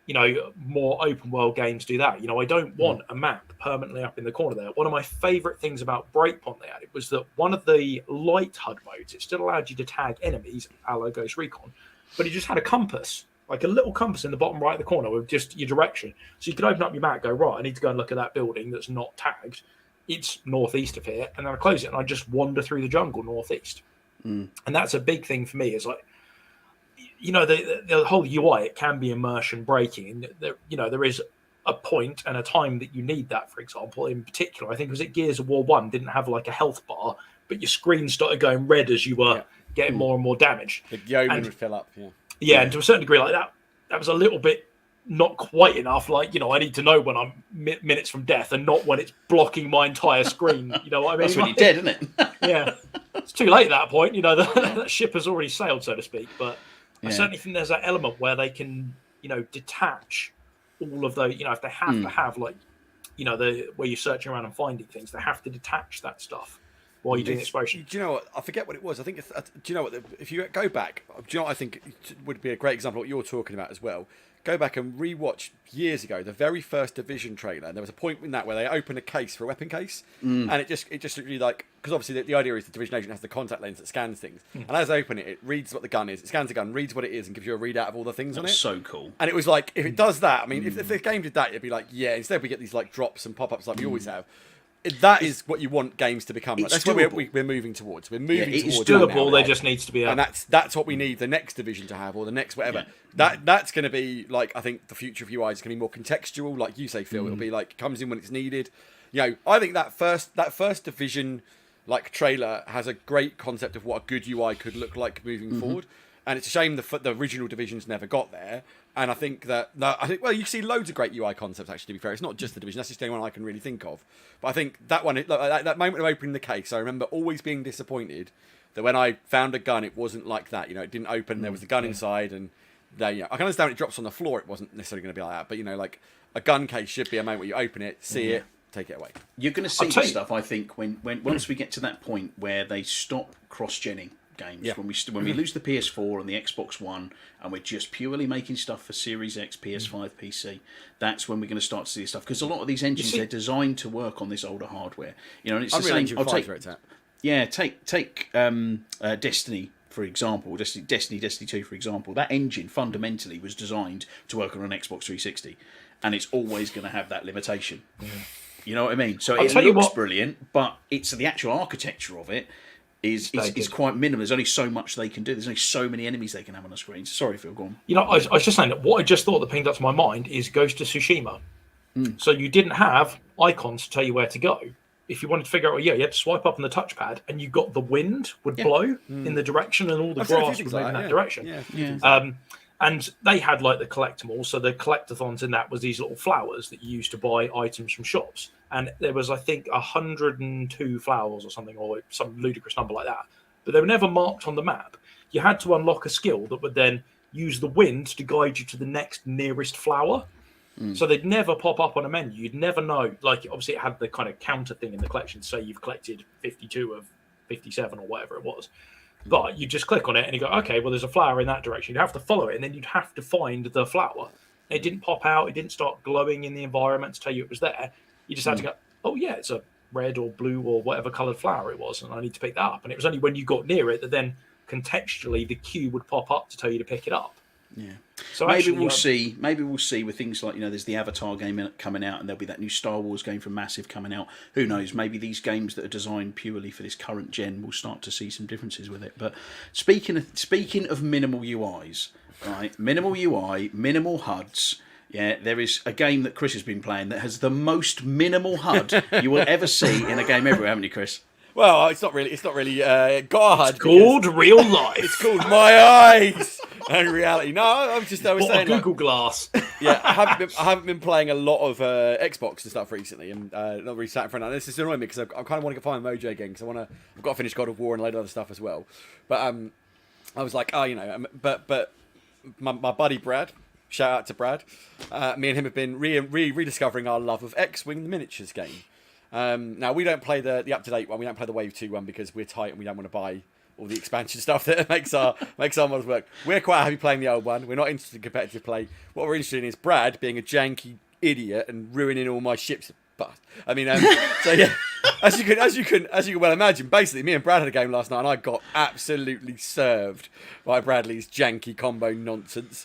you know, more open world games do that. You know, I don't want a map permanently up in the corner there. One of my favorite things about Breakpoint they added was that one of the light HUD modes, it still allowed you to tag enemies, a la Ghost Recon, but it just had a compass, like a little compass in the bottom right of the corner with just your direction. So you could open up your map and go, right, I need to go and look at that building that's not tagged. It's northeast of here. And then I close it and I just wander through the jungle northeast. And that's a big thing for me, is like, you know, the whole UI, it can be immersion breaking. And there is a point and a time that you need that. For example, in particular, I think was it Gears of War 1 didn't have like a health bar, but your screen started going red as you were getting more and more damage. The yeoman would fill up. And to a certain degree, like that was a little bit not quite enough. Like, you know, I need to know when I'm minutes from death and not when it's blocking my entire screen. You know what I mean? That's when you're dead, isn't it? Yeah, it's too late at that point. You know, that ship has already sailed, so to speak. But I certainly think there's that element where they can, you know, detach all of those. You know, if they have to have, like, you know, where you're searching around and finding things, they have to detach that stuff while you're doing exploration. Do you know what? I forget what it was. I think. Do you know what? If you go back, do you know what I think would be a great example of what you're talking about as well? Go back and rewatch years ago the very first Division trailer, and there was a point in that where they open a case for a weapon case, and it just really, like, because obviously the idea is the Division agent has the contact lens that scans things, and as they open it, it reads what the gun is, it scans the gun, reads what it is, and gives you a readout of all the things on it. So cool. And it was like, if it does that, I mean, if the game did that, it'd be like, yeah. Instead, we get these like drops and pop-ups like we always have. That is what you want games to become like. That's what we're moving towards. We're moving towards. It's doable. There just needs to be and that's what we need the next Division to have, or the next whatever. That's going to be like, I think the future of UI is going to be more contextual, like you say, Phil. It'll be like, comes in when it's needed. You know, I think that first Division like trailer has a great concept of what a good UI could look like moving forward. And it's a shame the original Divisions never got there. And I think well, you see loads of great UI concepts, actually, to be fair. It's not just the Division. That's just the only one I can really think of. But I think that one, that moment of opening the case, I remember always being disappointed that when I found a gun, it wasn't like that. You know, it didn't open. There was a gun inside. And I can understand when it drops on the floor, it wasn't necessarily going to be like that. But, you know, like a gun case should be a moment where you open it, see it, take it away. You're going to see this stuff, I think, when once we get to that point where they stop cross-genning games, when we lose the PS4 and the Xbox One, and we're just purely making stuff for Series X, PS5, PC. That's when we're going to start to see this stuff, because a lot of these engines, they're designed to work on this older hardware. You know, and it's the same. Take Destiny, for example, Destiny 2, for example. That engine fundamentally was designed to work on an Xbox 360, and it's always going to have that limitation. You know what I mean? So it looks brilliant, but it's the actual architecture of it is quite minimal. There's only so much they can do. There's only so many enemies they can have on a screen. Sorry, Phil, go on. You know, I was just saying that what I just thought that pinged up to my mind is Ghost of Tsushima. So you didn't have icons to tell you where to go. If you wanted to figure out, you had to swipe up on the touchpad, and you got the wind would blow in the direction, and all the grass would move in that direction. And they had like the collectibles. So the collectathons in that was these little flowers that you used to buy items from shops. And there was, I think, 102 flowers or something, or some ludicrous number like that. But they were never marked on the map. You had to unlock a skill that would then use the wind to guide you to the next nearest flower. So they'd never pop up on a menu. You'd never know. Like, obviously, it had the kind of counter thing in the collection. Say you've collected 52 of 57 or whatever it was. But you just click on it and you go, okay, well, there's a flower in that direction. You'd have to follow it, and then you'd have to find the flower. It didn't pop out. It didn't start glowing in the environment to tell you it was there. You just had to go, oh, yeah, it's a red or blue or whatever coloured flower it was, and I need to pick that up. And it was only when you got near it that then contextually the queue would pop up to tell you to pick it up. Yeah. So maybe actually, we'll see. Maybe we'll see with things like, there's the Avatar game coming out, and there'll be that new Star Wars game from Massive coming out. Who knows? Maybe these games that are designed purely for this current gen, will start to see some differences with it. But speaking of minimal UIs, right? Minimal UI, minimal HUDs. Yeah, there is a game that Chris has been playing that has the most minimal HUD you will ever see in a game ever, haven't you, Chris? Well, it's not really God. it's called real life. It's called My Eyes and Reality. No, I was saying, Google Glass. Yeah, I haven't been playing a lot of Xbox and stuff recently, and not really sat in front of. This is annoying me because I kind of want to find Mojo again because I've got to finish God of War and a load of other stuff as well. But I was like, but my buddy Brad. Shout out to Brad. Me and him have been rediscovering our love of X-Wing, the miniatures game. Now, we don't play the up-to-date one. We don't play the Wave 2 one because we're tight and we don't want to buy all the expansion stuff that makes our models work. We're quite happy playing the old one. We're not interested in competitive play. What we're interested in is Brad being a janky idiot and ruining all my ships. But I mean, so yeah, as you can well imagine, basically, me and Brad had a game last night, and I got absolutely served by Bradley's janky combo nonsense.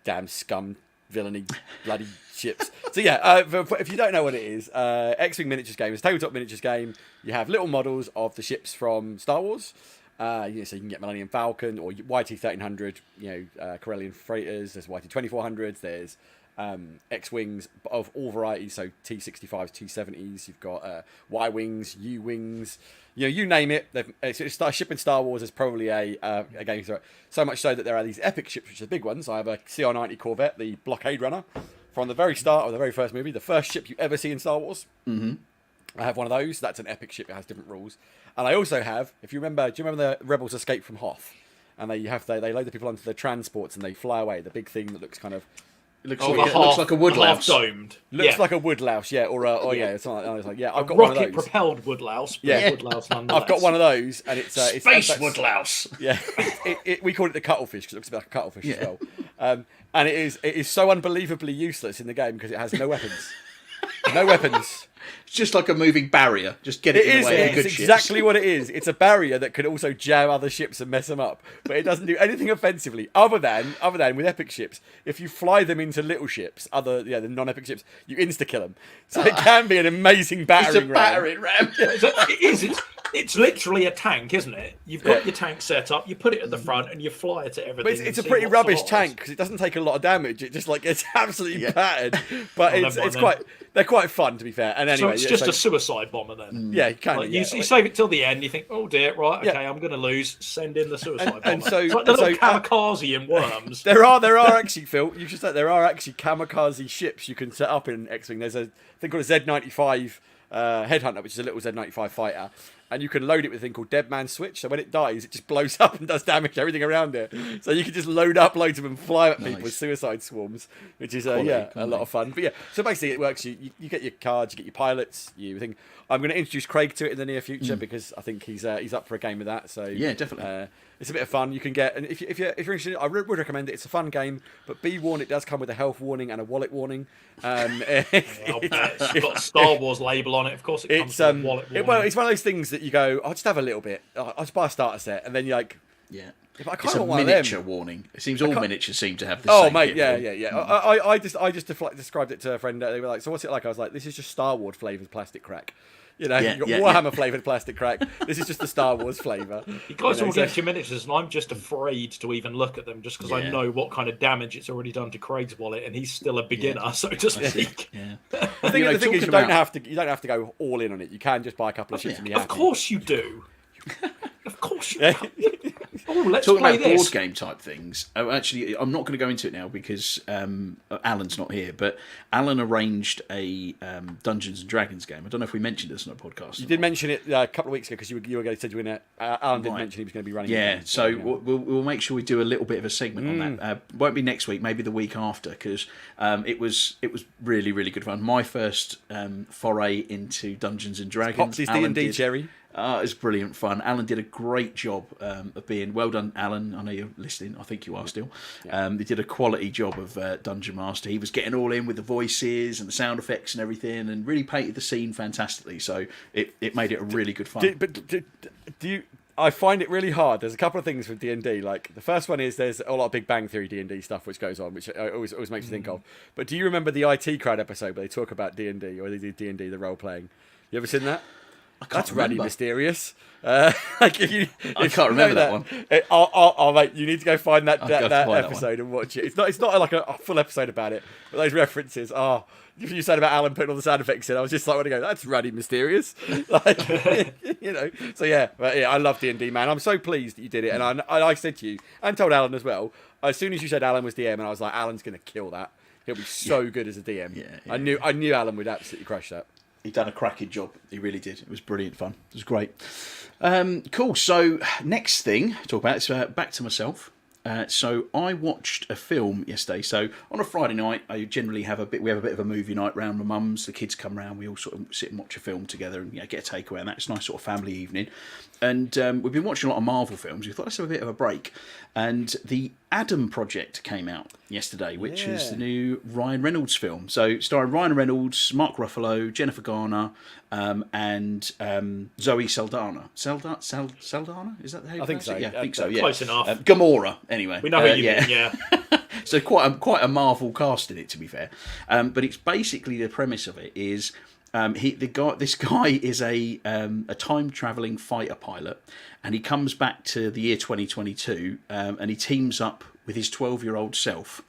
Damn scum, villainy, bloody ships. So yeah, if you don't know what it is, X-Wing miniatures game is a tabletop miniatures game. You have little models of the ships from Star Wars. So you can get Millennium Falcon or YT-1300, Corellian freighters. There's YT-2400s. There's X-Wings of all varieties, so T-65s, T-70s. You've got Y-Wings, U-Wings. You name it. Shipping Star Wars is probably a game. So much so that there are these epic ships, which are big ones. I have a CR-90 Corvette, the Blockade Runner, from the very start of the very first movie, the first ship you ever see in Star Wars. Mm-hmm. I have one of those. That's an epic ship. It has different rules. And I also have, do you remember the Rebels escape from Hoth? And they load the people onto the transports and they fly away. The big thing that looks kind of... It looks like a woodlouse. Half-domed. Looks like a woodlouse, yeah. It's something like I've got one of those. Rocket-propelled woodlouse. Yeah. Woodlouse nonetheless. I've got one of those, and it's Space woodlouse. Yeah, we call it the cuttlefish because it looks a bit like a cuttlefish as well. And it is so unbelievably useless in the game because it has no weapons. No weapons. It's just like a moving barrier. Just get it in the way of good It's ships. exactly what it is. It's a barrier that can also jam other ships and mess them up. But it doesn't do anything offensively other than with epic ships. If you fly them into little ships, the non-epic ships, you insta-kill them. So it can be an amazing battering ram. It's a battering ram. It is. It's literally a tank, isn't it? You've got your tank set up, you put it at the front, and you fly it to everything. But it's a pretty rubbish tank because it doesn't take a lot of damage. It just gets absolutely battered. But they're quite fun, to be fair. And anyway, so it's just a suicide bomber then. Yeah, kind of. You save it till the end. You think, oh dear, right, okay, I'm going to lose. Send in the suicide bomber. And so, it's like the little kamikaze in Worms. there are actually, Phil. You should say there are actually kamikaze ships you can set up in X-Wing. There's a thing called a Z95 Headhunter, which is a little Z95 fighter. And you can load it with a thing called Dead Man Switch. So when it dies, it just blows up and does damage to everything around it. So you can just load up loads of them and fly at people with suicide swarms, which is a lot of fun. But yeah, so basically it works. You get your cards, you get your pilots. You think I'm going to introduce Craig to it in the near future because I think he's up for a game of that. So yeah, definitely. It's a bit of fun. You can get, and if you're interested, I would recommend it. It's a fun game, but be warned, it does come with a health warning and a wallet warning. It's got a Star Wars label on it. Of course, it comes with a wallet warning. Well, it's one of those things that you go, I'll just have a little bit. I'll just buy a starter set, and then you're like, yeah. I It's a miniature warning. It seems all miniatures seem to have the same. Oh, mate, yeah. I just described it to a friend. They were like, "So what's it like?" I was like, "This is just Star Wars flavored plastic crack." You've got Warhammer flavoured plastic crack. This is just the Star Wars flavour. You guys all get your miniatures, and I'm just afraid to even look at them, just because I know what kind of damage it's already done to Craig's wallet, and he's still a beginner, so to speak. Yeah. The thing is, you don't have to go all in on it. You can just buy a couple of ships and be happy. Of course you do. Of course you do. Oh, let's talking play about this. board game type things. Actually, I'm not going to go into it now because Alan's not here. But Alan arranged a Dungeons and Dragons game. I don't know if we mentioned this on a podcast. You did mention it a couple of weeks ago because you were going to do it. Alan did mention he was going to be running. Yeah, so we'll make sure we do a little bit of a segment on that. Won't be next week, maybe the week after, because it was really, really good fun. My first foray into Dungeons and Dragons. Popsy's D&D, Jerry. It was brilliant fun. Alan did a great job of being... Well done, Alan. I know you're listening. I think you are still. Yeah. They did a quality job of Dungeon Master. He was getting all in with the voices and the sound effects and everything and really painted the scene fantastically. So it made it a really good fun. Do I find it really hard. There's a couple of things with D&D. Like the first one is there's a lot of Big Bang Theory D&D stuff which goes on, which always makes me think of. But do you remember the IT Crowd episode where they talk about D&D, or they do D&D, the role playing? You ever seen that? That's really mysterious. Like I can't remember that one. I'll mate, you need to go find that episode and watch it. It's not like a full episode about it, but those references are. You said about Alan putting all the sound effects in. I was just like, want to go. That's ruddy mysterious, like, you know. So yeah, but yeah, I love D&D, man. I'm so pleased that you did it, and I said to you and told Alan as well. As soon as you said Alan was DM, and I was like, Alan's going to kill that. He'll be so good as a DM. Yeah, I knew Alan would absolutely crush that. He done a cracking job. He really did. It was brilliant fun. It was great. Cool. So next thing to talk about is back to myself. So I watched a film yesterday. So on a Friday night, I generally have a bit of a movie night round my mum's. The kids come round. We all sort of sit and watch a film together and get a takeaway. And that's a nice sort of family evening. And we've been watching a lot of Marvel films. We thought let's have a bit of a break. And the Adam Project came out yesterday, which is the new Ryan Reynolds film. So starring Ryan Reynolds, Mark Ruffalo, Jennifer Garner, and Zoe Saldana. Saldana? Is that how you pronounce it? Yeah, I think so. Yeah, close enough. Gamora. Anyway, we know who you mean. Yeah. So quite a Marvel cast in it, to be fair. But it's basically the premise of it is. This guy is a time traveling fighter pilot, and he comes back to the year 2022, and he teams up with his 12-year-old self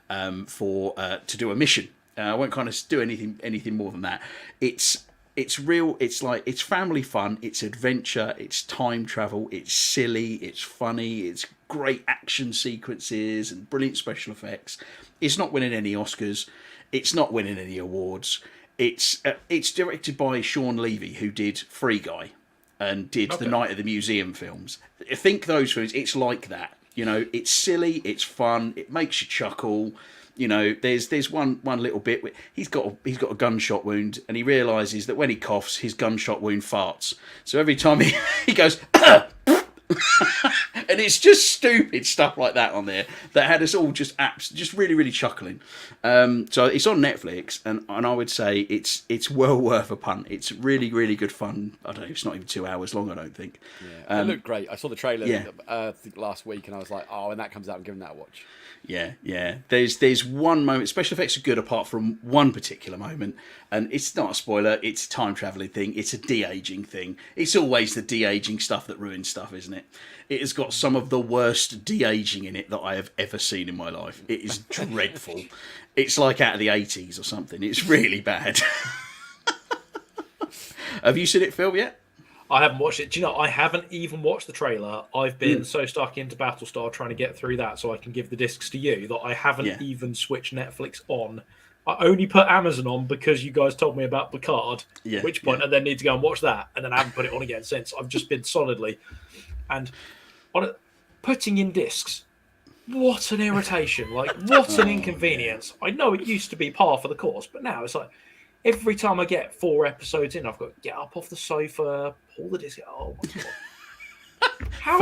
to do a mission. I won't kind of do anything more than that. It's real. It's family fun. It's adventure. It's time travel. It's silly. It's funny. It's great action sequences and brilliant special effects. It's not winning any Oscars. It's not winning any awards. It's directed by Sean Levy, who did Free Guy and did the Night at the Museum films. I think those films, it's like that. You know, it's silly, it's fun, it makes you chuckle. You know, there's one little bit where he's got a gunshot wound, and he realises that when he coughs, his gunshot wound farts. So every time he goes, and it's just stupid stuff like that on there that had us all just really, really chuckling. So it's on Netflix, and I would say it's well worth a punt. It's really, really good fun. I don't know, it's not even 2 hours long, I don't think. Yeah, it looked great. I saw the trailer I think last week, and I was like, oh, when that comes out, I'm giving that a watch. Yeah. There's one moment. Special effects are good apart from one particular moment, and it's not a spoiler. It's a time traveling thing. It's a de-aging thing. It's always the de-aging stuff that ruins stuff, isn't it? It has got some of the worst de-aging in it that I have ever seen in my life. It is dreadful. It's like out of the 80s or something. It's really bad. Have you seen it, Phil, yet? I haven't watched it. Do you know, I haven't even watched the trailer. I've been so stuck into Battlestar trying to get through that so I can give the discs to you that I haven't even switched Netflix on. I only put Amazon on because you guys told me about Picard, at which point I then need to go and watch that, and then I haven't put it on again since. I've just been solidly. And putting in discs, what an irritation. Like, what an inconvenience. I know it used to be par for the course, but now it's like, every time I get 4 episodes in, I've got to get up off the sofa, pull the disc. Oh my god! How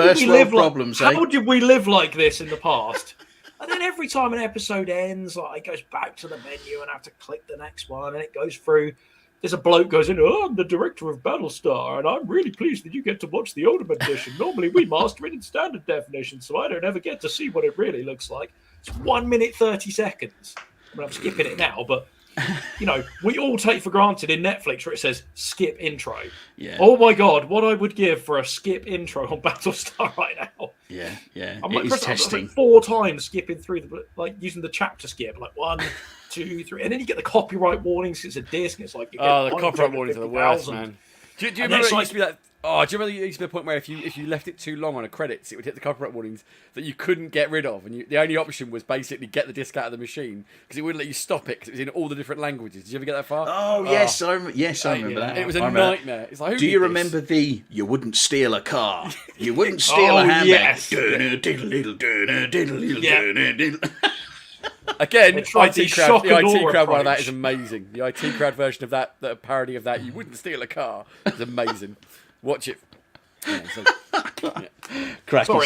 did we live like this in the past? And then every time an episode ends, like, it goes back to the menu and I have to click the next one, and it goes through. There's a bloke goes in. Oh, I'm the director of Battlestar, and I'm really pleased that you get to watch the Ultimate Edition. Normally, we master it in standard definition, so I don't ever get to see what it really looks like. It's 1 minute 30 seconds. I mean, I'm skipping it now, but. You know, we all take for granted in Netflix where it says skip intro. Yeah. Oh my god, what I would give for a skip intro on Battlestar right now. Yeah. I'm like, testing 4 times skipping through using the chapter skip, like 1, 2, 3, and then you get the copyright warnings. It's a disc. And it's like the copyright warnings are the worst, man. Do you remember it used to be that? Oh, do you remember it used to be a point where if you left it too long on a credits, it would hit the copyright warnings that you couldn't get rid of, and the only option was basically get the disc out of the machine because it wouldn't let you stop it because it was in all the different languages. Did you ever get that far? Yes, I remember that. It was a nightmare. It's like, do you remember you wouldn't steal a car, you wouldn't steal a handbag? Yes. Again, IT Crowd one of that is amazing. The IT Crowd version of that, the parody of that, you wouldn't steal a car, is amazing. Watch it. Sorry,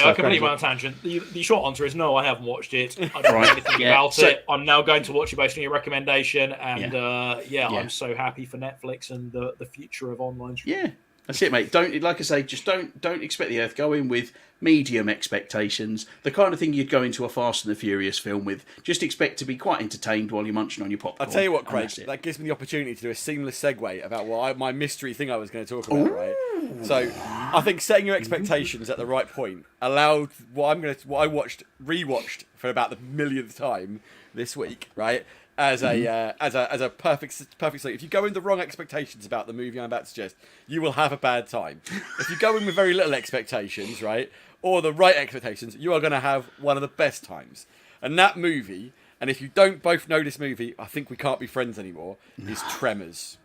I completely went on a tangent. The short answer is no, I haven't watched it. I don't know anything about it. I'm now going to watch it based on your recommendation, and I'm so happy for Netflix and the future of online streaming. That's it, mate. Don't, like I say, just don't expect the Earth. Go in with medium expectations. The kind of thing you'd go into a Fast and the Furious film with. Just expect to be quite entertained while you're munching on your popcorn. I'll tell you what, Craig, That's it. that gives me the opportunity to do a seamless segue about my mystery thing I was going to talk about, right? So, I think setting your expectations at the right point allowed what I rewatched for about the millionth time this week, right? As a perfect sleep. If you go in the wrong expectations about the movie I'm about to suggest, you will have a bad time. If you go in with very little expectations, right, or the right expectations, you are going to have one of the best times. And that movie, and if you don't both know this movie, I think we can't be friends anymore, is Tremors.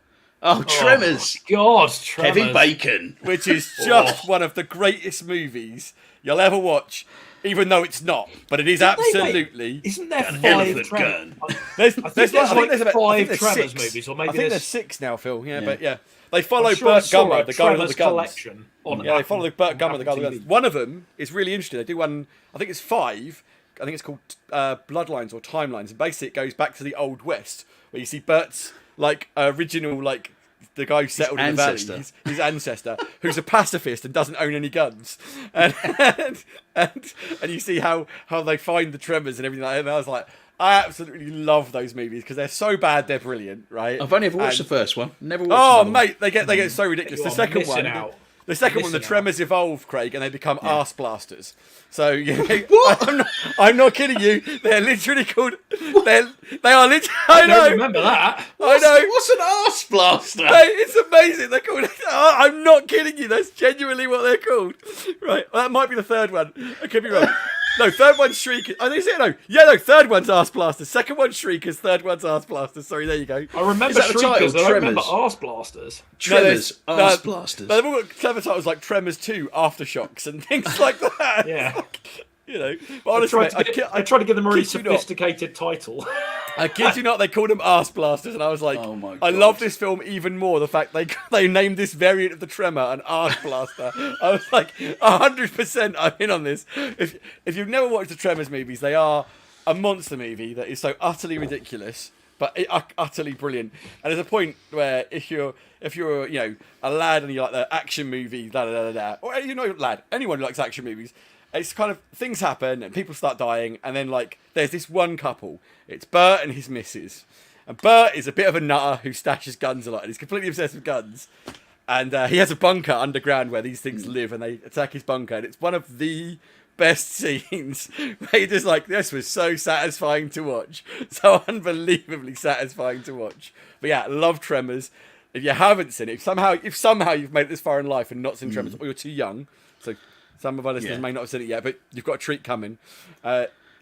Oh, Tremors. God, Tremors. Kevin Bacon. Which is just one of the greatest movies you'll ever watch, even though it's not. But it is absolutely... Isn't there hell of five a Tremors? gun. There's five there's Tremors six. movies, or I maybe think there's there's 6 now, Phil. Yeah, but yeah. They follow I'm sure I Burt saw Gummer, a the guy with all Tremors the guns. collection on Yeah, they follow Burt Gummer, the guy with the Apple guns. TV. One of them is really interesting. They do one, I think it's 5. I think it's called Bloodlines or Timelines. And basically it goes back to the Old West, where you see Burt's original, the guy who settled in the valley, his ancestor, who's a pacifist and doesn't own any guns. And you see how they find the Tremors and everything like that. And I was like, I absolutely love those movies because they're so bad they're brilliant, right? I've only ever watched the first one. Never watched Oh, another one. mate, they get so ridiculous. You The are second missing one, out. the second one, the Missing Tremors evolve, Craig, and they become arse blasters. So What? I'm not kidding you. They're literally called. They are literally. I I know. don't remember that. I know. What's an arse blaster? Mate, it's amazing. They're called. I'm not kidding you. That's genuinely what they're called. Right. Well, that might be the third one. I could be wrong. No, third one's Shriekers. Oh, is it? No. Yeah, no, third one's Arse Blasters. Second one's Shriekers. Third one's Arse Blasters. Sorry, there you go. I remember Is that the title? Shriekers, I don't remember Tremors? Arse Blasters. Tremors, No, arse blasters. But they've all got clever titles like Tremors 2, Aftershocks, and things like that. Yeah. You know, but honestly, I tried to give them a really kid you not. sophisticated title. I kid you not, they called them Arse Blasters, and I was like, Oh my I God. love this film even more. The fact they named this variant of the Tremor an Arse Blaster. I was like, 100% I'm in on this. If you've never watched the Tremors movies, they are a monster movie that is so utterly ridiculous, but utterly brilliant. And there's a point where if you're a lad and you like the action movie, or lad, anyone who likes action movies. It's kind of things happen and people start dying, and then there's this one couple. It's Bert and his missus, and Bert is a bit of a nutter who stashes guns a lot, and he's completely obsessed with guns. And he has a bunker underground where these things live, and they attack his bunker. And it's one of the best scenes. Where you're just like, this was so satisfying to watch, so unbelievably satisfying to watch. But yeah, love Tremors. If you haven't seen it, if somehow you've made it this far in life and not seen Tremors, or you're too young, so. Some of our listeners may not have seen it yet, but you've got a treat coming.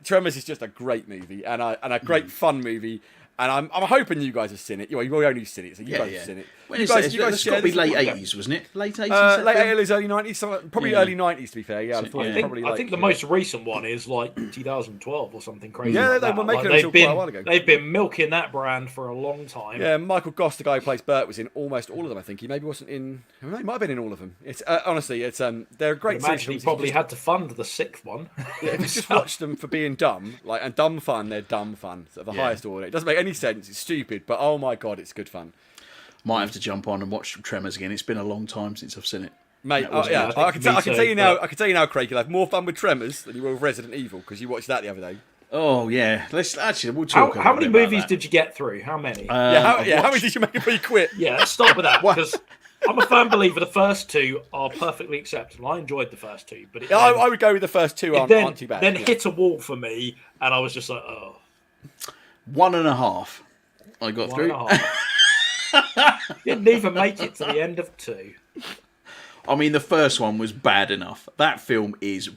Tremors is just a great movie and a great fun movie. And I'm hoping you guys have seen it. You've only seen it, so you guys have seen it. When you is guys, it? you guys It's got to be late 80s, wasn't it? Late 80s? late 80s, early 90s, so probably early 90s to be fair. Yeah, I thought it was probably I think the most recent one is 2012 or something crazy. Yeah, like they that. were making it they've until been, quite a while ago. They've been milking that brand for a long time. Yeah, Michael Goss, the guy who plays Bert, was in almost all of them. I think he maybe wasn't in. He might have been in all of them. It's honestly, they're a great. I imagine he probably had to fund the 6th one. Yeah, if you just watch them for being dumb, and dumb fun, they're dumb fun at the highest order. It doesn't make any sense. It's stupid, but oh my god, it's good fun. Might have to jump on and watch Tremors again. It's been a long time since I've seen it. Mate, Yeah, I can tell you now. but- I can tell you now, Craig. You'll have more fun with Tremors than you will with Resident Evil because you watched that the other day. Oh yeah, we'll talk. How many movies did you get through? How many? How many did you make before you quit? Yeah, let's start with that because I'm a firm believer the first 2 are perfectly acceptable. I enjoyed the first 2, but it I would go with the first 2 aren't too bad. Then hit a wall for me, and I was just like, oh. 1.5. I got through. 1.5. Didn't even make it to the end of 2. I mean, the first one was bad enough. That film is.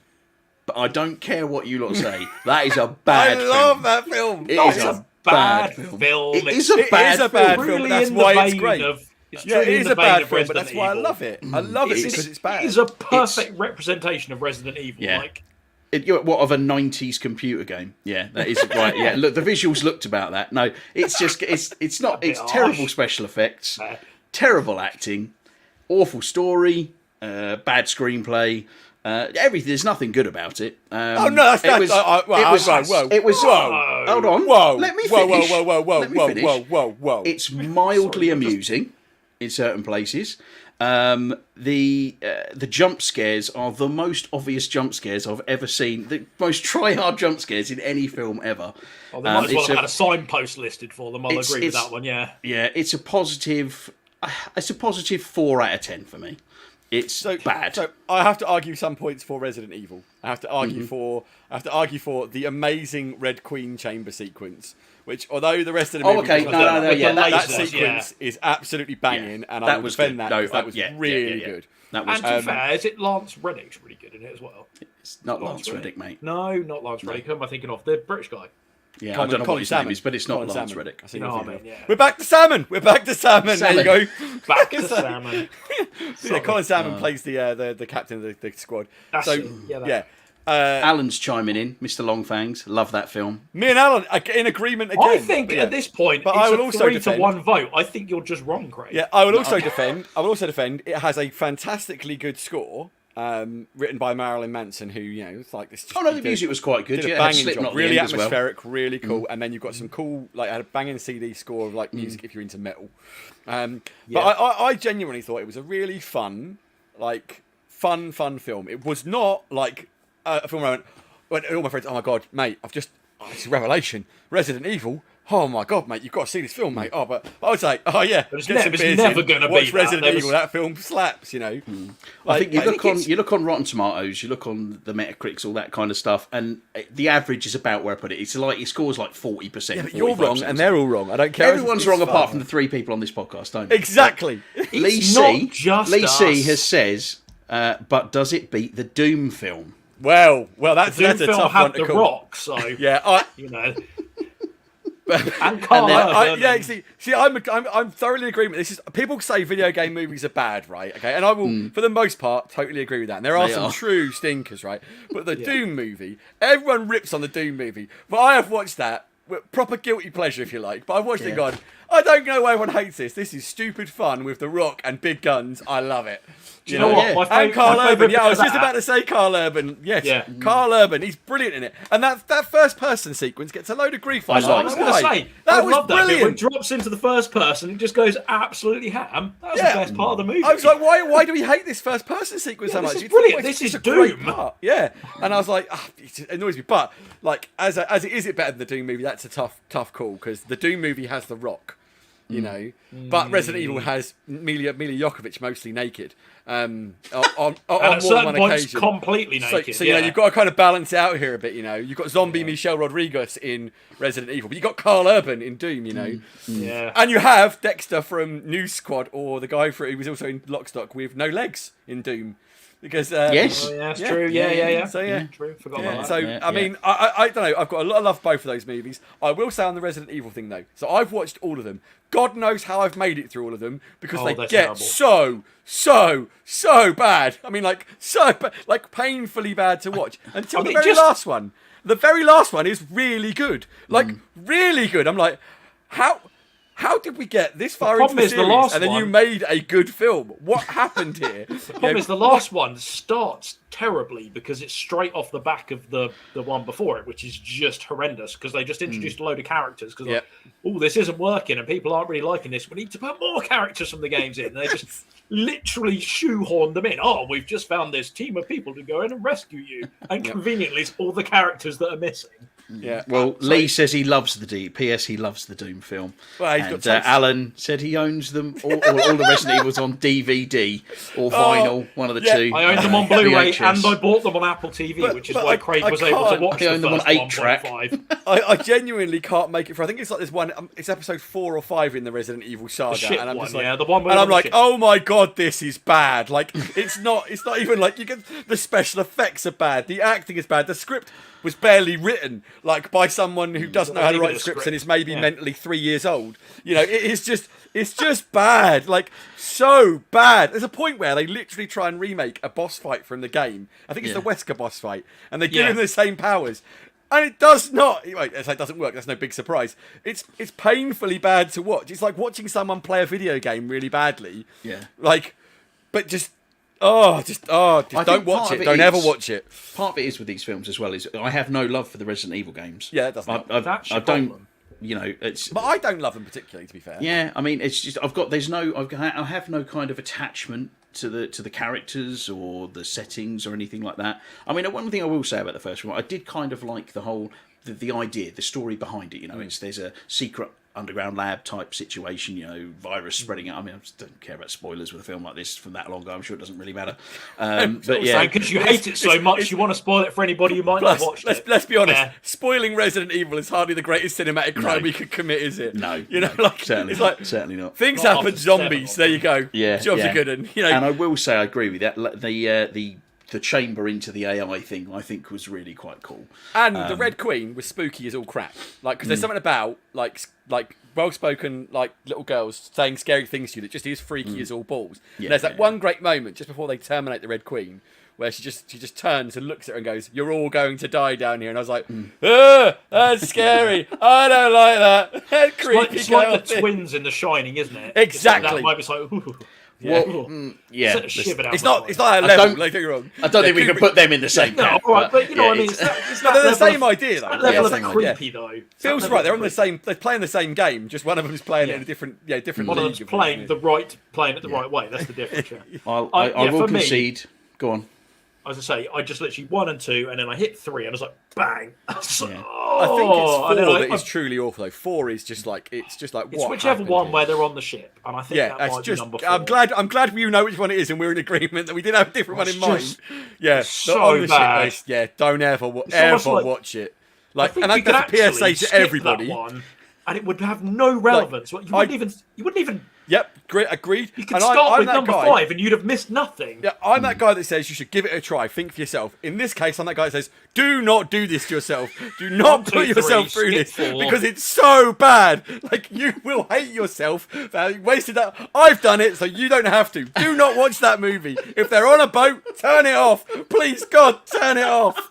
But I don't care what you lot say. That is a bad film. I love that film. It is a bad film. It is a bad film. film, Really but that's in why the it's vein great. It's Yeah, it truly in is the a bad vein of film, but that's Resident why I Evil. love it. I love it because it's bad. It is a perfect representation of Resident Evil. Yeah. What of a 90s computer game? Yeah, that is right. Yeah, look, the visuals looked about that. No, it's just it's not. It's terrible harsh. special effects, terrible acting, awful story, bad screenplay. Everything. There's nothing good about it. Oh no, that's It was. Whoa. Hold on. Whoa. Let me Whoa, finish. whoa, whoa, whoa, Let me whoa, finish. whoa, whoa, whoa. It's mildly amusing in certain places. The jump scares are the most obvious jump scares I've ever seen. The most try-hard jump scares in any film ever. Oh, they might as well have had a signpost listed for them. I'll agree with that one. Yeah. Yeah, it's a positive. It's a positive 4 out of 10 for me. It's bad. So I have to argue some points for Resident Evil. I have to argue for the amazing Red Queen chamber sequence, which, although the rest of the movie, that sequence is absolutely banging, and I will defend that. That was really good. That was. And to be fair, is it Lance Reddick's really good in it as well? It's not Lance Reddick, mate. No, not Lance Reddick. Who am I thinking of? The British guy. Yeah, I don't know what his name is, but it's not Lance Reddick. We're back to salmon. There you go. Back to salmon. Colin Salmon plays the captain of the squad. Alan's chiming in, Mr. Longfangs. Love that film. Me and Alan are in agreement again. I think at this point, it's I will also 3-1 vote. I think you're just wrong, Craig. Yeah, I will also defend. It has a fantastically good score. Written by Marilyn Manson, who it's like this. The music was quite good. Did a banging job, really atmospheric, really cool. And then you've got some cool, like, had a banging CD score of like music if you're into metal. But I genuinely thought it was a really fun film. It was not like a film where when all my friends, oh my god, mate, it's a revelation, Resident Evil. Oh my god, mate, you've got to see this film, mate. Oh, but I was like, oh yeah, it's never going to be watch Resident Evil. That film slaps, I think you look on Rotten Tomatoes, you look on the Metacritics, all that kind of stuff, and the average is about where I put it. It's like it scores like 40%. Yeah, but you're wrong, and they're all wrong. I don't care. Everyone's wrong apart from the 3 people on this podcast, don't they? Exactly. Lee C has says, but does it beat the Doom film? Well, that's a tough one to call. The Rock, so yeah, and Carl Urban. I'm thoroughly in agreement. This is people say video game movies are bad, right? Okay, and I will, for the most part, totally agree with that. And there are some true stinkers, right? But the Doom movie, everyone rips on the Doom movie, but I have watched that proper guilty pleasure, if you like. But I've watched it and gone, I don't know why everyone hates this. This is stupid fun with The Rock and big guns. I love it. Do you know what? And Carl Urban. Yeah, I was just about to say Carl Urban. Yes, yeah. Carl Urban. He's brilliant in it. And that first person sequence gets a load of grief. I was going to say, that was brilliant. When it drops into the first person, it just goes absolutely ham. That was the best part of the movie. I was like, why do we hate this first person sequence so much? This is brilliant. This is Doom. Yeah. And I was like, it annoys me. But like, as it is it better than the Doom movie? That's a tough call because the Doom movie has The Rock. But Resident Evil has Mila Jovovich mostly naked. On at certain points, occasion. Completely naked. So you've got to kind of balance it out here a bit. You've got zombie Michelle Rodriguez in Resident Evil, but you've got Carl Urban in Doom. Yeah. And you have Dexter from News Squad, or the guy who was also in Lock, Stock with no legs in Doom. Because yes, that's true. Yeah. So true. Forgot about that. So I mean, I don't know. I've got a lot of love for both of those movies. I will say on the Resident Evil thing though. So I've watched all of them. God knows how I've made it through all of them because they get terrible. so bad. I mean, like painfully bad to watch until the very last one. The very last one is really good. Really good. I'm like, how did we get this far into the series and then you made a good film? What happened here? The problem is the last one starts terribly because it's straight off the back of the one before it, which is just horrendous because they just introduced a load of characters because this isn't working and people aren't really liking this. We need to put more characters from the games in. And they just literally shoehorned them in. Oh, we've just found this team of people to go in and rescue you. And conveniently, it's all the characters that are missing. Yeah. Well, Lee says he loves the Doom. P.S. He loves the Doom film. Well, and Alan said he owns them. All the Resident Evils on DVD or vinyl, one of the two. I own them on Blu-ray and I bought them on Apple TV, which is why Craig was able to watch the first 8-track. I genuinely can't make it for. I think it's like this one. It's episode 4 or 5 in the Resident Evil saga, and I'm just like, the one. And I'm like, oh my god, this is bad. Like, it's not even like you get the special effects are bad, the acting is bad, the script was barely written like by someone who doesn't know how to write scripts and is maybe mentally 3 years old. It's just bad, like so bad. There's a point where they literally try and remake a boss fight from the game. I think it's the Wesker boss fight, and they give him the same powers. And it does not. It doesn't work. That's no big surprise. It's painfully bad to watch. It's like watching someone play a video game really badly. Yeah. But just don't watch it. Don't ever watch it. Part of it is with these films as well. Is I have no love for the Resident Evil games. Yeah, it doesn't. I don't. it's. But I don't love them particularly, to be fair. Yeah, I mean, it's just I have no kind of attachment to the characters or the settings or anything like that. I mean, one thing I will say about the first one, I did kind of like the whole the idea, the story behind it. There's a secret underground lab type situation, virus spreading out. I mean, I just don't care about spoilers with a film like this from that long ago. I'm sure it doesn't really matter. But yeah, because you hate it so much, you want to spoil it for anybody who might not watch it. Let's be honest. Yeah. Spoiling Resident Evil is hardly the greatest cinematic crime we could commit, is it? No, certainly, certainly not. Things happen, zombies. There you go. Yeah, jobs are good, and And I will say, I agree with that. The chamber into the AI thing, I think, was really quite cool. And the Red Queen was spooky as all crap. Because there's something about like well-spoken little girls saying scary things to you that just is freaky as all balls. Yeah, there's that one great moment just before they terminate the Red Queen where she just turns and looks at her and goes, "You're all going to die down here." And I was like, that's scary. I don't like that. That creepy. It's like the twins in The Shining, isn't it? Exactly. It's like, ooh. Yeah. Yeah. It's not that level. Don't get me wrong. I don't think we can put them in the same camp. No, right, but you know what I mean. It's they're the same idea, though. That level of creepy, though. Feels right. They're on the same. They're playing the same game. Just one of them is playing it in a different. Different. One of them's playing it the right way. That's the difference. I will concede. Go on. As I say, I just literally 1 and 2, and then I hit 3, and I was like, bang! I think it's 4 that is truly awful. Though 4 is just like it's whichever one where they're on the ship, and I think that might be number 4. I'm glad you know which one it is, and we're in agreement that we did have a different one in mind. Yeah, so bad. Don't ever watch it. And I think that's a PSA to everybody. And it would have no relevance. You wouldn't even. Yep, agreed. You could start with number 5 and you'd have missed nothing. Yeah, I'm that guy that says you should give it a try. Think for yourself. In this case, I'm that guy that says, do not do this to yourself. Do not put yourself through this because it's so bad. You will hate yourself for having wasted that. I've done it, so you don't have to. Do not watch that movie. If they're on a boat, turn it off. Please, God, turn it off.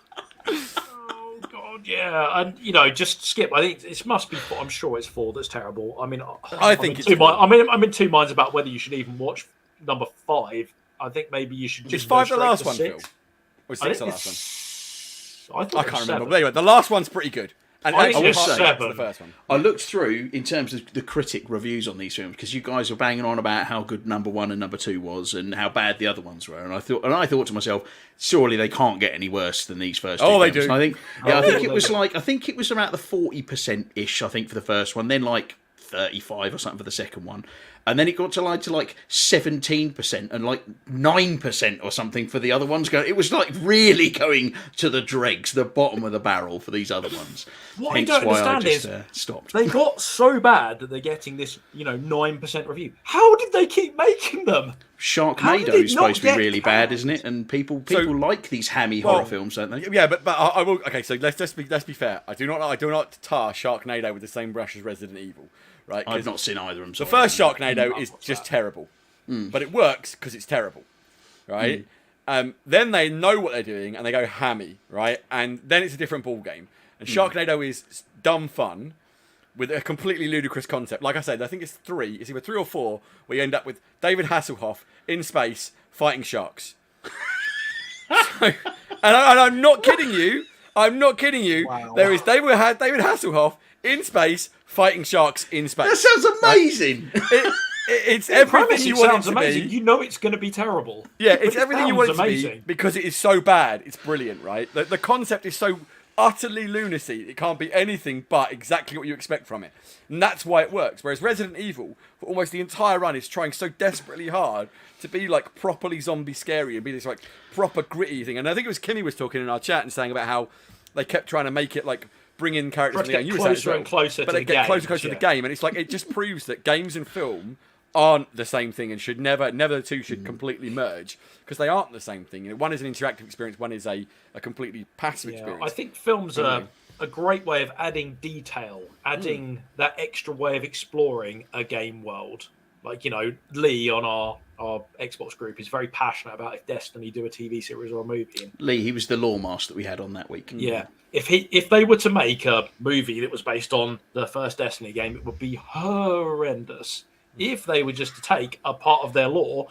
Yeah, and just skip. I think it must be 4. I'm sure it's 4 that's terrible. I mean, I think it's. I'm in two minds about whether you should even watch number 5. I think maybe you should. Is 5 the last one, Phil? Or 6 the last one? I can't remember. But anyway, the last one's pretty good. And I will say, the first one. I looked through in terms of the critic reviews on these films because you guys were banging on about how good number 1 and number 2 was and how bad the other ones were, and I thought to myself, surely they can't get any worse than these first two. Oh, they films. do. And I think it was about the 40% ish. I think for the first one, then 35 or something for the second one. And then it got to 17% and 9% or something for the other ones. It was really going to the dregs, the bottom of the barrel for these other ones. What Hence I don't understand is stopped. They got so bad that they're getting this 9% review. How did they keep making them? Sharknado is supposed to be really bad, isn't it? And people like these hammy horror films, don't they? Yeah, but I will. Okay, so let's be fair. I do not tar Sharknado with the same brush as Resident Evil. Right, I've not seen either of them. The first Sharknado is just terrible, but it works because it's terrible, right? Then they know what they're doing and they go hammy, right? And then it's a different ball game. And Sharknado is dumb fun with a completely ludicrous concept. Like I said, I think it's 3. It's either 3 or 4 where you end up with David Hasselhoff in space fighting sharks. And I'm not kidding you. I'm not kidding you. Wow. There is David Hasselhoff in space fighting sharks in space. That sounds amazing. It's everything you want it to be. You know it's going to be terrible. Yeah, it's everything you want it to be because it is so bad. It's brilliant, right? The concept is so utterly lunacy. It can't be anything but exactly what you expect from it. And that's why it works. Whereas Resident Evil, for almost the entire run, is trying so desperately hard to be properly zombie scary and be this proper gritty thing. And I think it was Kimmy was talking in our chat and saying about how they kept trying to make it bring in characters from the game. Closer and closer to the game. But they get closer and closer to the game. And it's it just proves that games and film aren't the same thing and should never the two should completely merge because they aren't the same thing. One is an interactive experience, one is a completely passive experience. I think films are a great way of adding detail, adding that extra way of exploring a game world. Lee on our Xbox group is very passionate about if Destiny do a TV series or a movie. Lee, he was the lore master that we had on that week. Yeah. If they were to make a movie that was based on the first Destiny game, it would be horrendous. If they were just to take a part of their lore,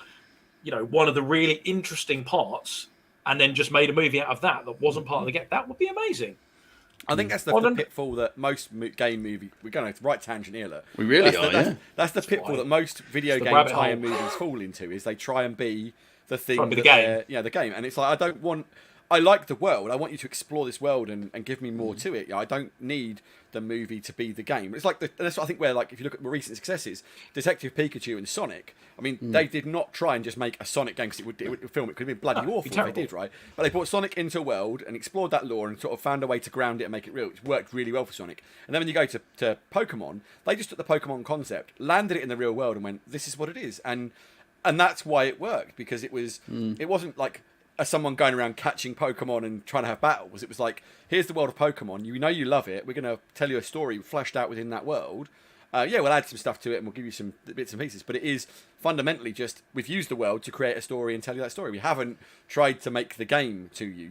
one of the really interesting parts, and then just made a movie out of that wasn't part of the game, that would be amazing. I think that's the pitfall that most game movie. We're going to right tangent here. Look. We really That's the pitfall that most video game tie-in movies fall into. Is they try and be the thing. The game. Yeah, the game. And it's like I like the world. I want you to explore this world and give me more to it. I don't need the movie to be the game. It's like that's what I think where, like, if you look at recent successes, Detective Pikachu and Sonic. I mean, they did not try and just make a Sonic game because it would film. It could have been bloody awful if they did, right? But they brought Sonic into a world and explored that lore and sort of found a way to ground it and make it real, which worked really well for Sonic. And then when you go to Pokemon, they just took the Pokemon concept, landed it in the real world, and went, "This is what it is." And that's why it worked, because it wasn't like someone going around catching Pokemon and trying to have battles. It was like, here's the world of Pokemon. You know you love it. We're going to tell you a story fleshed out within that world. We'll add some stuff to it and we'll give you some bits and pieces. But it is fundamentally just, we've used the world to create a story and tell you that story. We haven't tried to make the game to you,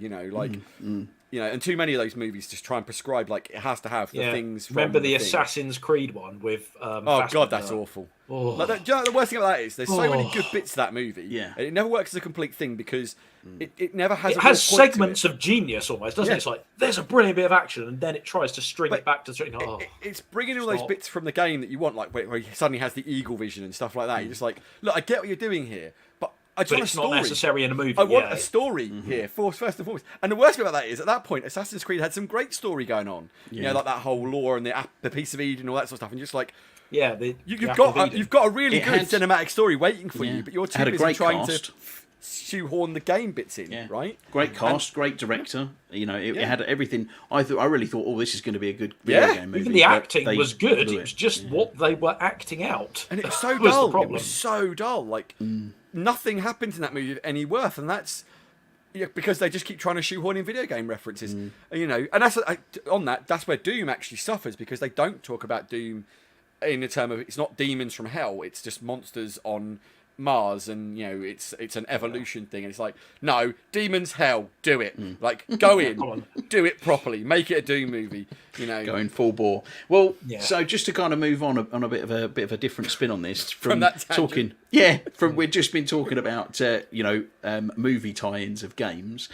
and too many of those movies just try and prescribe, like, it has to have the things from Remember the thing. Assassin's Creed one with God, that's awful. Oh. Like, do you know, the worst thing about that is there's so many good bits to that movie. Yeah. And it never works as a complete thing because it never has. It has segments of genius almost, doesn't it? It's like, there's a brilliant bit of action, and then it tries to string it back to the it's bringing all those bits from the game that you want, like where he suddenly has the eagle vision and stuff like that. You're just like, look, I get what you're doing here, but I just want a it's story. not necessary in a movie. I want a story here, first and foremost. And the worst bit about that is, at that point, Assassin's Creed had some great story going on. Yeah. Like that whole lore and the piece of Eden and all that sort of stuff. And you're just like, you've got a really good cinematic story waiting for you, but you're too busy trying to shoehorn the game bits in, right? Great cast, great director. It had everything. I really thought, oh, this is going to be a good video game movie. Even the acting was good. It was just what they were acting out. And it was so dull. It was so dull. Like, nothing happens in that movie of any worth. And that's because they just keep trying to shoehorn in video game references. And that's where Doom actually suffers, because they don't talk about Doom in the term of, it's not demons from hell. It's just monsters on Mars, and it's an evolution thing, and it's like, no, demons, hell, do it. Like, go in, do it properly, make it a Doom movie. Going full bore. Well, so just to kind of move on a bit of a different spin on this from that tangent. We've just been talking about movie tie-ins of games.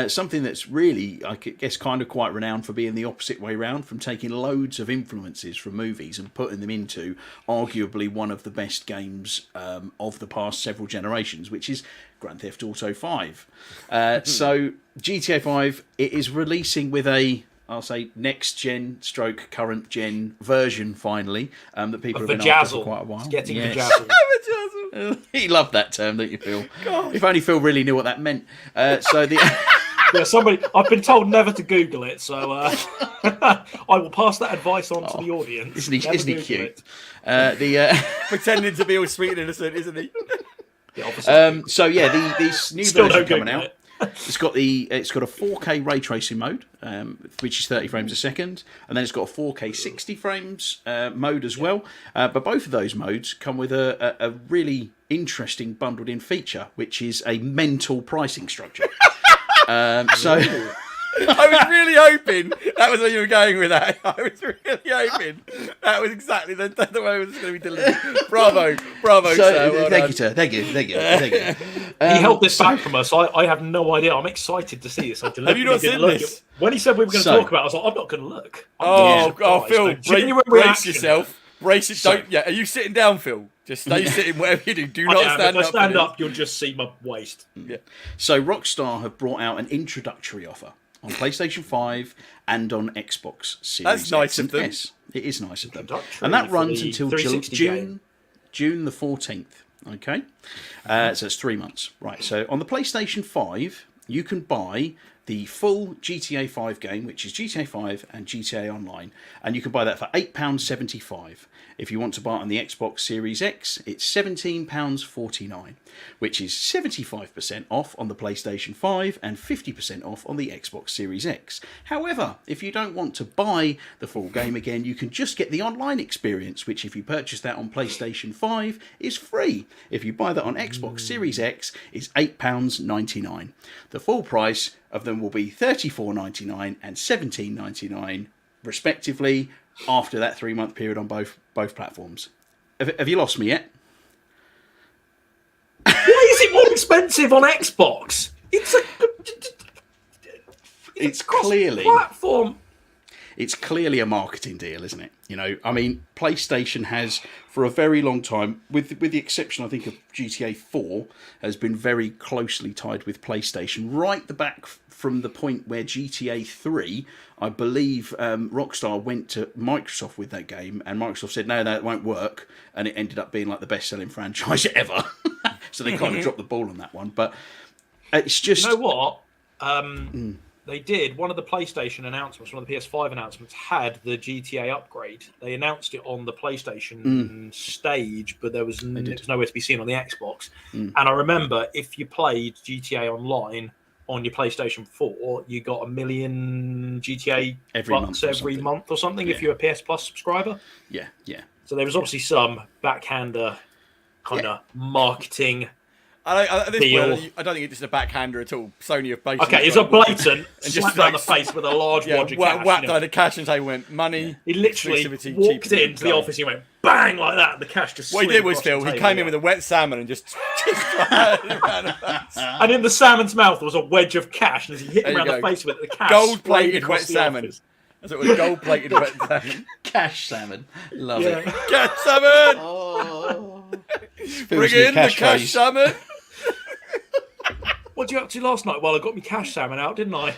Something that's really, I guess, kind of quite renowned for being the opposite way round, from taking loads of influences from movies and putting them into arguably one of the best games of the past several generations, which is Grand Theft Auto 5. So GTA 5, it is releasing with I'll say next gen / current gen version finally, that people have been after for quite a while. It's getting vajazzle. He loved that term, don't you, Phil? God. If only Phil really knew what that meant. Somebody, I've been told never to Google it, so I will pass that advice on to the audience. Isn't he cute? Pretending to be all sweet and innocent, isn't he? This new version coming out. It's got a 4K ray tracing mode, which is 30 frames a second, and then it's got a 4K 60 frames mode as well. But both of those modes come with a really interesting bundled in feature, which is a mental pricing structure. I was really hoping that was where you were going with that. I was really hoping that was exactly the way it was going to be delivered. Bravo, sir. Well thank you, sir. Thank you. He held this back from us. I have no idea. I'm excited to see this. Have you not seen this? When he said we were going to talk about it, I was like, I'm not going to look. Phil, brace yourself. Brace it. Don't. Yeah. Are you sitting down, Phil? Just stay sitting. Whatever you do, do not stand up. If I stand up, you'll just see my waist. Yeah. So Rockstar have brought out an introductory offer on PlayStation 5 and on Xbox Series That's nice of them. Yes, it is nice of them. And that runs until June the 14th. Okay? So it's 3 months. Right, so on the PlayStation 5, you can buy the full GTA 5 game, which is GTA 5 and GTA Online, and you can buy that for £8.75. If you want to buy it on the Xbox Series X, it's £17.49, which is 75% off on the PlayStation 5 and 50% off on the Xbox Series X. However, if you don't want to buy the full game again, you can just get the online experience, which if you purchase that on PlayStation 5 is free. If you buy that on Xbox Series X, it's £8.99. The full price of them will be $34.99 and $17.99 respectively after that 3 month period on both platforms. Have you lost me yet? Why is it more expensive on Xbox? It's clearly platform. it's clearly a marketing deal, isn't it? You know, I mean, PlayStation has for a very long time, with the exception I think of GTA 4, has been very closely tied with PlayStation right the back from the point where GTA 3, I believe, Rockstar went to Microsoft with that game, and Microsoft said no, it won't work, and it ended up being like the best-selling franchise ever. So they kind of dropped the ball on that one, but it's just, you know what? They did one of the PlayStation announcements, one of the PS5 announcements had the GTA upgrade. They announced it on the PlayStation stage, but it was nowhere to be seen on the Xbox. And I remember if you played GTA Online on your PlayStation 4, you got 1 million GTA bucks every month or something if you're a PS Plus subscriber. Yeah. So there was obviously some backhander kind of marketing. At this point, I don't think it's a backhander at all. Sony have basically... Okay, it's a blatant slap down the face with a large wad of cash. Whacked out the cash and they went, money, he literally walked into the office, he went bang like that, and the cash just... What he did was, Phil, he came in with a wet salmon and just and in the salmon's mouth was a wedge of cash, and as he hit him around the face with it, the cash... Gold-plated wet salmon. As it was gold-plated wet salmon. Cash salmon. Love it. Cash salmon! Oh. Bring in the cash salmon! What did you up to last night? Well, I got my cash salmon out, didn't I?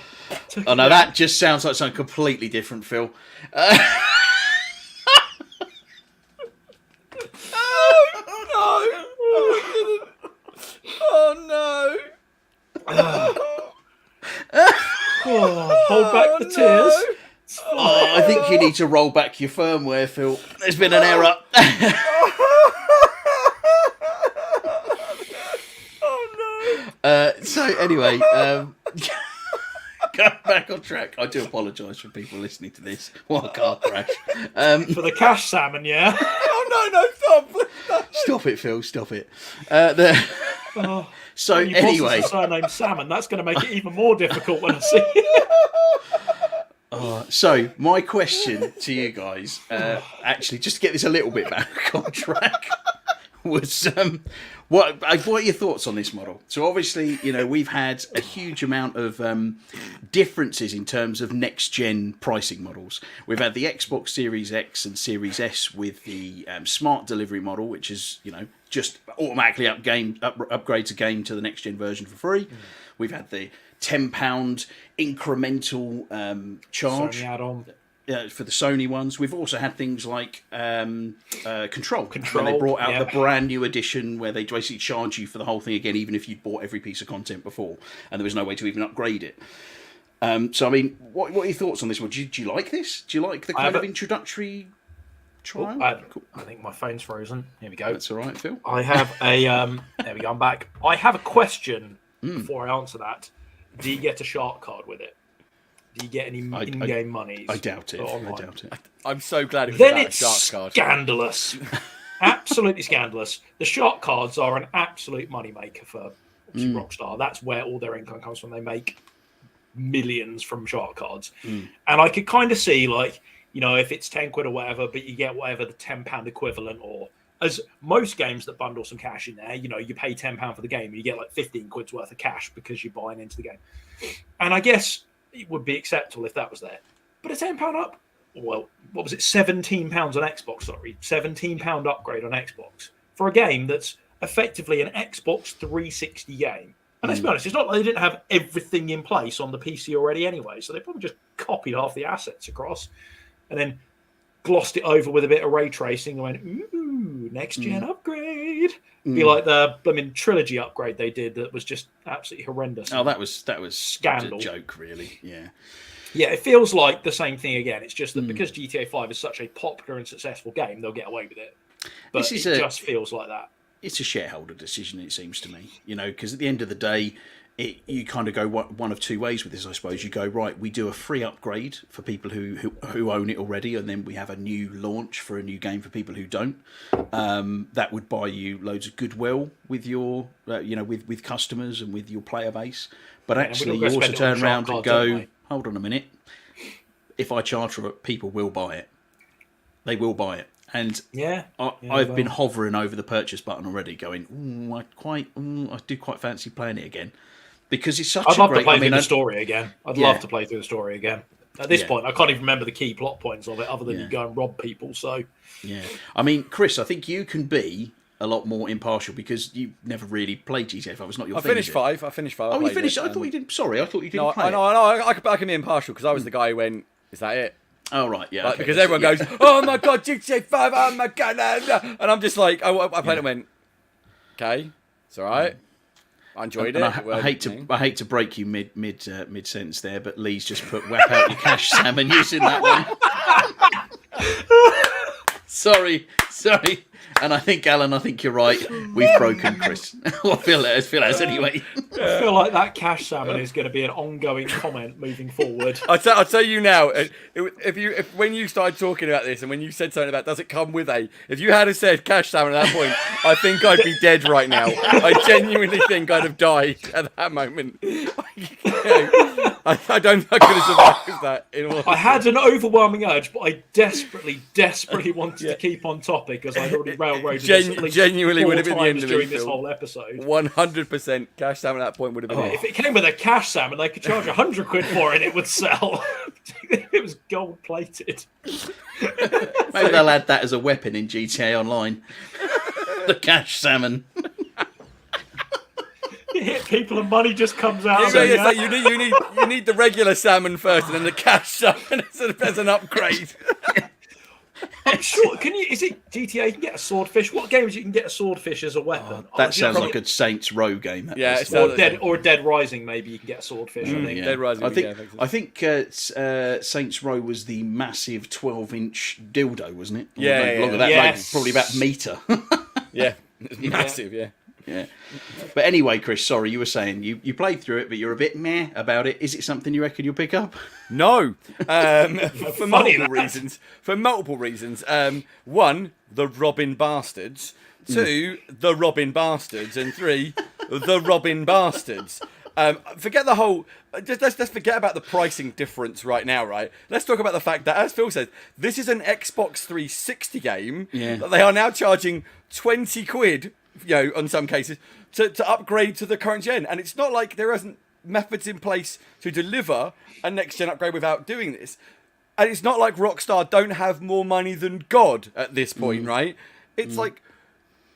Oh no, that just sounds like something completely different, Phil. Oh no! Hold back the tears. I think you need to roll back your firmware, Phil. There's been an error. So anyway, going back on track. I do apologise for people listening to this. What a car crash. For the cash salmon, yeah? Oh no, stop! No. Stop it, Phil, stop it. So you anyway... the surname Salmon, that's going to make it even more difficult when I see it. So my question to you guys, actually, just to get this a little bit back on track, was what are your thoughts on this model? So obviously, you know, we've had a huge amount of differences in terms of next gen pricing models. We've had the Xbox Series X and Series S with the smart delivery model, which is, you know, just automatically upgrades a game to the next gen version for free. We've had the £10 incremental charge. Sony add-on. For the Sony ones. We've also had things like Control, when they brought out the brand new edition where they basically charge you for the whole thing again, even if you'd bought every piece of content before, and there was no way to even upgrade it. So, I mean, what are your thoughts on this one? Do you like this? Do you like the kind of introductory trial? I think my phone's frozen. Here we go. That's all right, Phil. I have a... there we go, I'm back. I have a question before I answer that. Do you get a shark card with it? Do you get any in-game monies? I doubt it. I doubt it. I'm so glad it was then about it's a shark card. Scandalous. Absolutely scandalous. The shark cards are an absolute moneymaker for Rockstar. That's where all their income comes from. They make millions from shark cards. And I could kind of see, like, you know, if it's 10 quid or whatever, but you get whatever the £10 equivalent, or as most games that bundle some cash in there, you know, you pay £10 for the game, and you get like 15 quid's worth of cash because you're buying into the game. And I guess it would be acceptable if that was there. But a £10 up, well, what was it, £17 on Xbox, sorry, £17 upgrade on Xbox for a game that's effectively an Xbox 360 game. And let's be honest, it's not like they didn't have everything in place on the PC already anyway, so they probably just copied half the assets across and then glossed it over with a bit of ray tracing and went, ooh, next gen upgrade. Be like the trilogy upgrade they did that was just absolutely horrendous. Oh, that was scandal. A joke, really. Yeah, it feels like the same thing again. It's just that because GTA 5 is such a popular and successful game, they'll get away with it. But it just feels like that. It's a shareholder decision, it seems to me. You know, because at the end of the day, you kind of go one of two ways with this, I suppose. You go, right, we do a free upgrade for people who own it already, and then we have a new launch for a new game for people who don't. That would buy you loads of goodwill with your, with customers and with your player base. But actually, you also turn around and go, hold on a minute. If I charge for it, people will buy it. They will buy it. And I've been hovering over the purchase button already, going, I do quite fancy playing it again. Because it's such I'd love to play through the story again. I'd love to play through the story again. At this point, I can't even remember the key plot points of it, other than you go and rob people. So, yeah, I mean, Chris, I think you can be a lot more impartial because you've never really played GTA 5. It's not your thing. I finished 5. Oh, you finished? I thought you didn't. Sorry, I thought you didn't play it. No, I can be impartial because I was the guy who went, "Is that it?" Oh right, yeah. Like, Okay, because everyone goes, "Oh my god, GTA 5! Oh my god!" And I'm just like, I played it and went, "Okay, it's all right." I enjoyed it. I hate to break you mid sentence there, but Lee's just put "whap out your cash, Salmon" using that one. Sorry. And I think, Alan, you're right. We've broken Chris. Or Phil has anyway. I feel like that cash salmon is going to be an ongoing comment moving forward. I'll tell you now. If when you started talking about this and when you said something about does it come with a, if you had said cash salmon at that point, I think I'd be dead right now. I genuinely think I'd have died at that moment. I don't think I could have survived that. I had an overwhelming urge, but I desperately wanted to keep on topic as I'd already railroaded this at least genuinely would have been the times end of during it, this Phil. whole episode. 100% cash salmon at that point would have been it. If it came with a cash salmon, they could charge £100 for it. It would sell. It was gold plated. Maybe they'll add that as a weapon in GTA Online. The cash salmon. You hit people and money just comes out. Like you need the regular salmon first, and then the cash salmon as an upgrade. I'm sure. Is it GTA? You can get a swordfish. What games you can get a swordfish as a weapon? That sounds like a Saints Row game. Or Dead Rising. Maybe you can get a swordfish. I think. Yeah. Dead Rising. I think Saints Row was the massive 12-inch dildo, wasn't it? Yeah, like, probably about a metre. Yeah, it's massive. Yeah. Yeah. But anyway, Chris, sorry, you were saying you played through it, but you're a bit meh about it. Is it something you reckon you'll pick up? No, for multiple reasons. One, the Robin Bastards. Two, the Robin Bastards. And three, the Robin Bastards. Forget the whole. Let's forget about the pricing difference right now, right? Let's talk about the fact that, as Phil says, this is an Xbox 360 game that they are now charging £20, on some cases, to upgrade to the current gen. And it's not like there isn't methods in place to deliver a next gen upgrade without doing this. And it's not like Rockstar don't have more money than God at this point, right? It's like,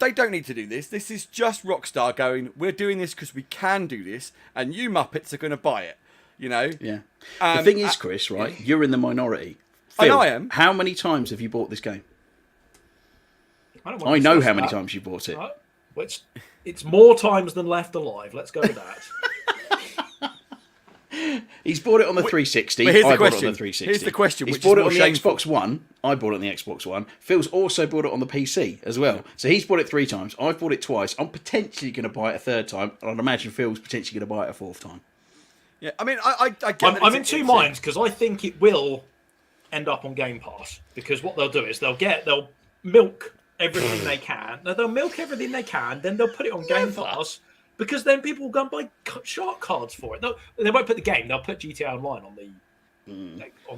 they don't need to do this. This is just Rockstar going, we're doing this because we can do this, and you Muppets are going to buy it, Yeah. The thing is, Chris, right, you're in the minority. Phil, I know I am. How many times have you bought this game? I know how many times you bought it. It's more times than Left Alive. Let's go with that. He's bought it on the 360. But here's the I bought it question. on the 360. Here's the question. He's Which bought is it on more the shameful? Xbox One. I bought it on the Xbox One. Phil's also bought it on the PC as well. So he's bought it 3 times. I've bought it twice. I'm potentially going to buy it a 3rd time. And I'd imagine Phil's potentially going to buy it a 4th time. Yeah, I mean, I get I'm in two minds because I think it will end up on Game Pass, because what they'll do is they'll milk everything they can. Now, they'll milk everything they can, then they'll put it on Game Pass, because then people will go and buy shark cards for it. They won't put the game. They'll put GTA Online on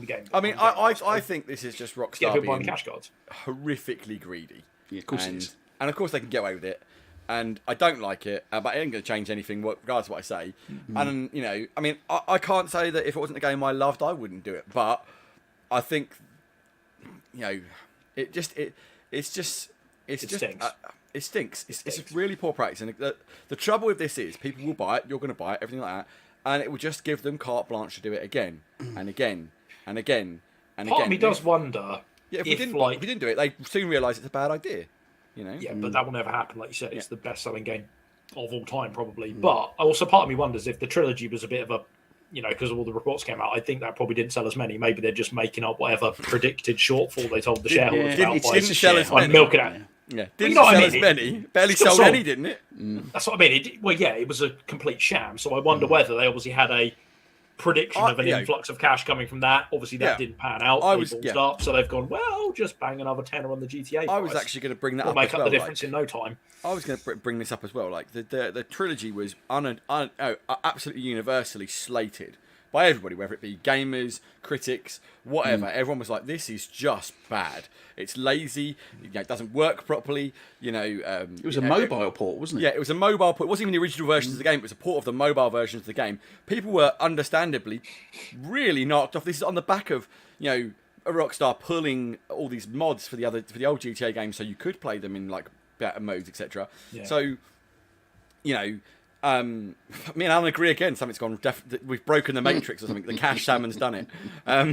the game. I mean, I think this is just Rockstar people buying being cash cards. horrifically greedy. Yeah, of course it is. And of course they can get away with it. And I don't like it, but it ain't going to change anything, regardless of what I say. And, I mean, I can't say that if it wasn't a game I loved, I wouldn't do it. But I think, it stinks. It stinks. It's really poor practice. And the trouble with this is people will buy it, you're going to buy it, everything like that. And it will just give them carte blanche to do it again and again and again and again. Part of me does wonder if we didn't do it, they soon realise it's a bad idea. Yeah, but that will never happen. Like you said, it's the best-selling game of all time, probably. But also, part of me wonders if the trilogy was a bit of a, because all the reports came out, I think that probably didn't sell as many. Maybe they're just making up whatever predicted shortfall they told the shareholders about. It didn't sell as many. Milking it. Yeah, didn't sell as many. Barely sold any, didn't it? That's what I mean. It was a complete sham. So I wonder whether they obviously had a prediction of an influx of cash coming from that. Obviously, that didn't pan out. So they've gone, well, just bang another tenner on the GTA price. I was actually going to bring that up. Make up the difference in no time. I was going to bring this up as well. Like the trilogy was absolutely universally slated by everybody, whether it be gamers, critics, whatever. Everyone was like, "This is just bad. It's lazy. It doesn't work properly." It was a mobile port, wasn't it? Yeah, it was a mobile port. It wasn't even the original versions of the game. It was a port of the mobile versions of the game. People were understandably really knocked off. This is on the back of a Rockstar pulling all these mods for the old GTA games, so you could play them in like better modes, etc. Yeah. So, me and Alan agree again. Something's gone. We've broken the matrix or something. The cash salmon's done it. But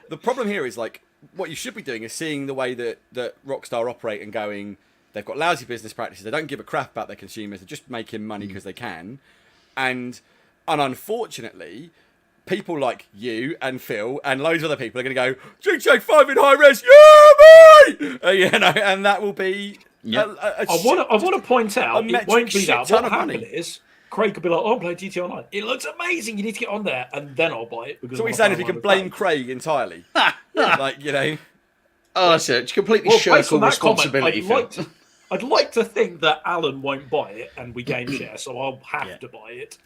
the problem here is like what you should be doing is seeing the way that Rockstar operate and going. They've got lousy business practices. They don't give a crap about their consumers. They're just making money because they can, and unfortunately, people like you and Phil and loads of other people are going to go GTA 5 in high res, yeah, mate! And that will be. Yep. I want to point out it won't be that. What money happened is Craig will be like, "Oh, I'll play GTA Online. It looks amazing. You need to get on there, and then I'll buy it." So what you're saying is you can blame Craig entirely, like Oh, that's it. Completely shirk all responsibility. I'd like to think that Alan won't buy it, and we game share, so I'll have to buy it.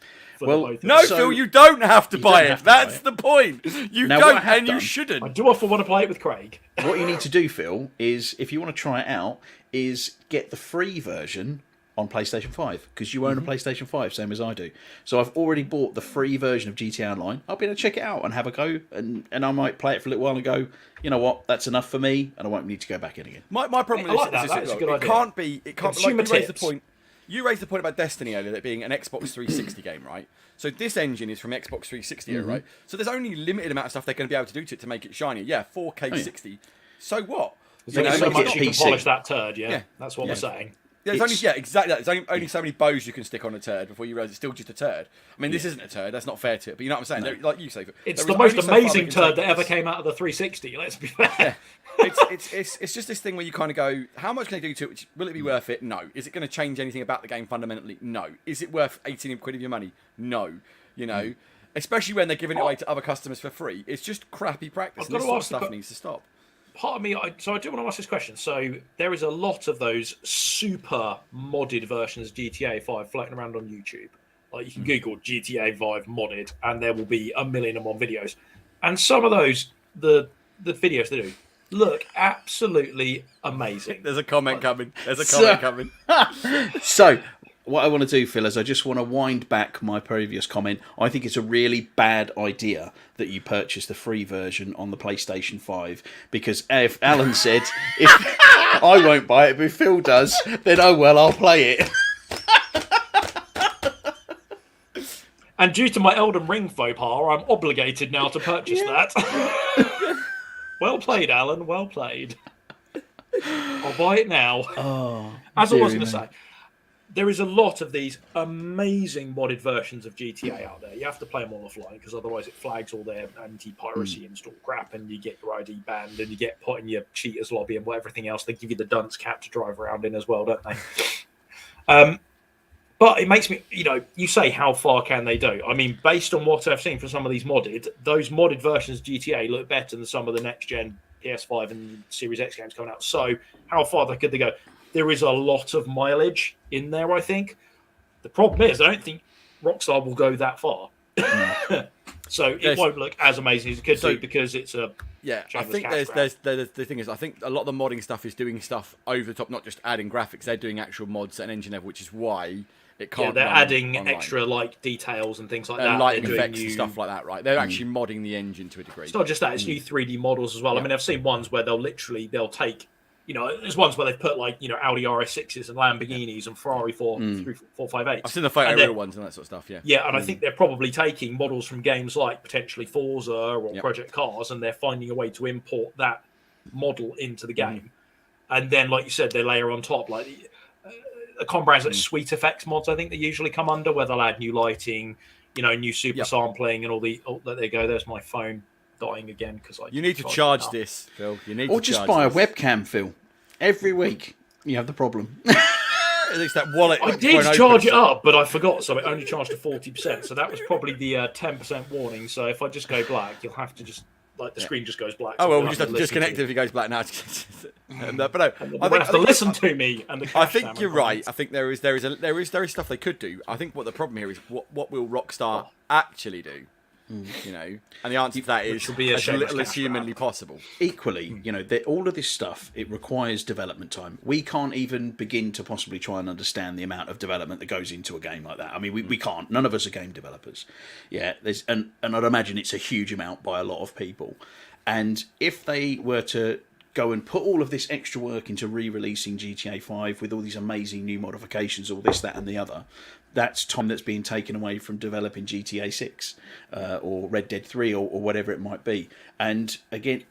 No, Phil, you don't have to buy it. That's the point. You don't, and you shouldn't. I do often want to play it with Craig. What you need to do, Phil, is if you want to try it out, is get the free version on PlayStation 5 because you own a PlayStation 5, same as I do. So I've already bought the free version of GTA Online. I'll be able to check it out and have a go, and I might play it for a little while and go, you know what, that's enough for me, and I won't need to go back in again. My problem is it can't be. It can't. Like, you raised the point about Destiny earlier, that being an Xbox 360 game, right? So this engine is from Xbox 360, right? So there's only limited amount of stuff they're going to be able to do to it to make it shiny. Yeah, 4K 60. So what? There's only so much you can polish that turd, yeah? That's what we're saying. Yeah, exactly. There's only so many bows you can stick on a turd before you realise it's still just a turd. I mean, this isn't a turd. That's not fair to it. But you know what I'm saying? No. Like you say, it's the most amazing turd that ever came out of the 360. Let's be fair. Yeah. It's just this thing where you kind of go, how much can they do to it? Will it be worth it? No. Is it going to change anything about the game fundamentally? No. Is it worth 18 quid of your money? No. Especially when they're giving it away to other customers for free. It's just crappy practice. And this sort of stuff needs to stop. Part of me, so I do want to ask this question. So there is a lot of those super modded versions of GTA 5 floating around on YouTube. Like you can Google GTA 5 modded, and there will be 1,000,001 videos. And some of those, the videos they do, look absolutely amazing. There's a comment coming. So, what I want to do, Phil, is I just want to wind back my previous comment. I think it's a really bad idea that you purchase the free version on the PlayStation 5 because if Alan said, if I won't buy it, but if Phil does, then oh well, I'll play it. And due to my Elden Ring faux pas, I'm obligated now to purchase that. Well played, Alan. Well played. I'll buy it now. As I was going to say, there is a lot of these amazing modded versions of GTA out there. You have to play them all offline because otherwise it flags all their anti-piracy install crap and you get your ID banned and you get put in your cheaters lobby and everything else. They give you the dunce cap to drive around in as well, don't they? But it makes me, you say how far can they do? I mean, based on what I've seen for some of these those modded versions of GTA look better than some of the next-gen PS5 and Series X games coming out. So how far could they go? There is a lot of mileage in there, I think. The problem is, I don't think Rockstar will go that far. So it won't look as amazing as it could do because it's a... Yeah, I think the thing is, I think a lot of the modding stuff is doing stuff over the top, not just adding graphics. They're doing actual mods at an engine level, which is why it can't. Yeah, they're adding extra details and things like that. Lighting effects and stuff like that, right? They're actually modding the engine to a degree. It's not just that; it's new 3D models as well. Yeah. I mean, I've seen ones where they'll take. There's ones where they've put Audi RS6s and Lamborghinis and Ferrari 458s. I've seen the photo ones and that sort of stuff, yeah. Yeah, and I think they're probably taking models from games like potentially Forza or Project Cars, and they're finding a way to import that model into the game. And then, like you said, they layer on top, like the common brands like Sweet Effects mods, I think they usually come under, where they'll add new lighting, new super sampling and all the... there you go, there's my phone dying again because you need to charge this, Phil. Or just buy a webcam, Phil. Every week you have the problem. At least that wallet. I did charge it up, but I forgot, so it only charged to 40%. So that was probably the 10% warning. So if I just go black, you'll have to just the screen just goes black. Oh well, we'll just have to disconnect it if it goes black now. But no, And they have to listen to me. And the I cash think salmon you're right. comments. I think there is stuff they could do. I think what the problem here is what will Rockstar actually do? You know, and the answer to that is will be a as shameless little as cash humanly grab. possible. Equally, you know, all of this stuff, it requires development time. We can't even begin to possibly try and understand the amount of development that goes into a game like that. I mean, we can't. None of us are game developers. Yeah, and I'd imagine it's a huge amount by a lot of people. And if they were to go and put all of this extra work into re-releasing GTA 5 with all these amazing new modifications, all this, that and the other, that's time that's being taken away from developing GTA 6 or Red Dead 3 or whatever it might be. And again,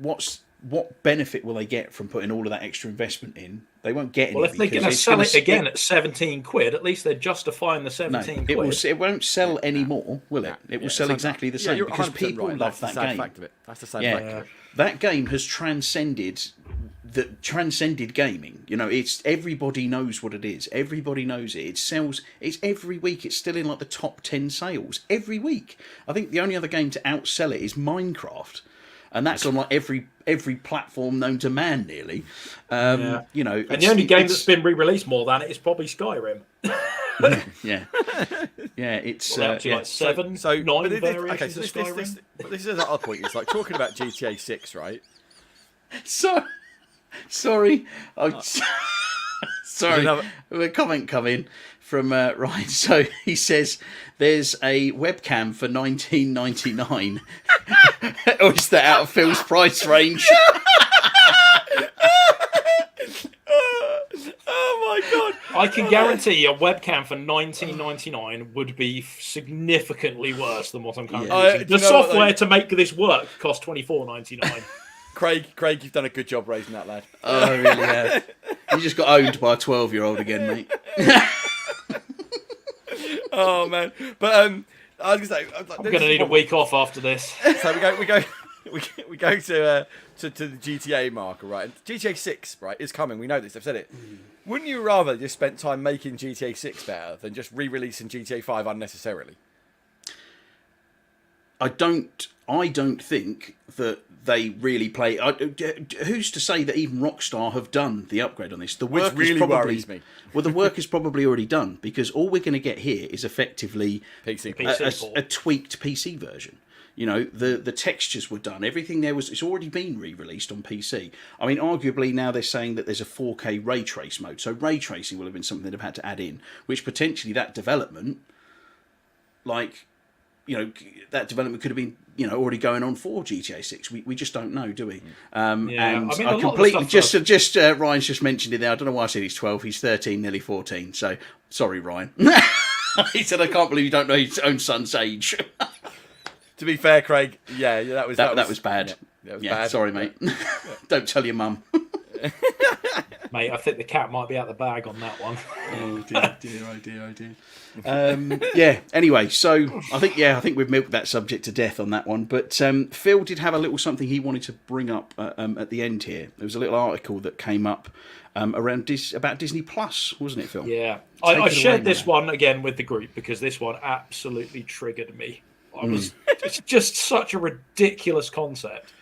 what benefit will they get from putting all of that extra investment in? They won't get any. Well, if they're going to sell it again at 17 quid, at least they're justifying the 17 quid. It won't sell any more, will it? It will sell exactly the same because people love that game. Fact of it. That's the sad fact of it. That game has transcended gaming. You know, it's everybody knows what it is. Everybody knows it. It sells. It's every week. It's still in like the top 10 sales every week. I think the only other game to outsell it is Minecraft, and that's on like every platform known to man nearly. You know, and the only game that's been re-released more than it is probably Skyrim. yeah. It's like 7, 9 variations of Skyrim. This is our point. It's like talking about GTA 6, right? Sorry. Sorry. A comment coming from Ryan. So he says there's a webcam for $19.99. Or is that out of Phil's price range? Oh my god! I can guarantee a webcam for $19.99 would be significantly worse than what I'm currently using. The software to make this work cost $24.99. Craig, you've done a good job raising that lad. Oh, I really have. You just got owned by a 12-year-old again, mate. Oh man, but I was gonna say I'm going to need a week off after this. So we go to the GTA marker, right? And GTA 6, right, is coming. We know this. I've said it. Wouldn't you rather just spent time making GTA 6 better than just re-releasing GTA 5 unnecessarily? I don't think that they really play. Who's to say that even Rockstar have done the upgrade on this? The work Which really worries me. Well, the work is probably already done because all we're going to get here is effectively a tweaked PC version. You know, the textures were done. Everything there it's already been re-released on PC. I mean, arguably now they're saying that there's a 4K ray trace mode. So ray tracing will have been something they've had to add in, which potentially that development, that development could have been, already going on for GTA 6. We just don't know, do we? And I completely Ryan's just mentioned it there. I don't know why I said he's 12. He's 13, nearly 14. So sorry, Ryan. He said, "I can't believe you don't know his own son's age." To be fair, Craig, that was bad. Yeah, that was bad. Sorry, mate. Don't tell your mum. Mate, I think the cat might be out the bag on that one. Oh dear. Anyway, so I think we've milked that subject to death on that one. But Phil did have a little something he wanted to bring up at the end here. There was a little article that came up about Disney Plus, wasn't it, Phil? Yeah. I shared this one again with the group because this one absolutely triggered me. It's just such a ridiculous concept.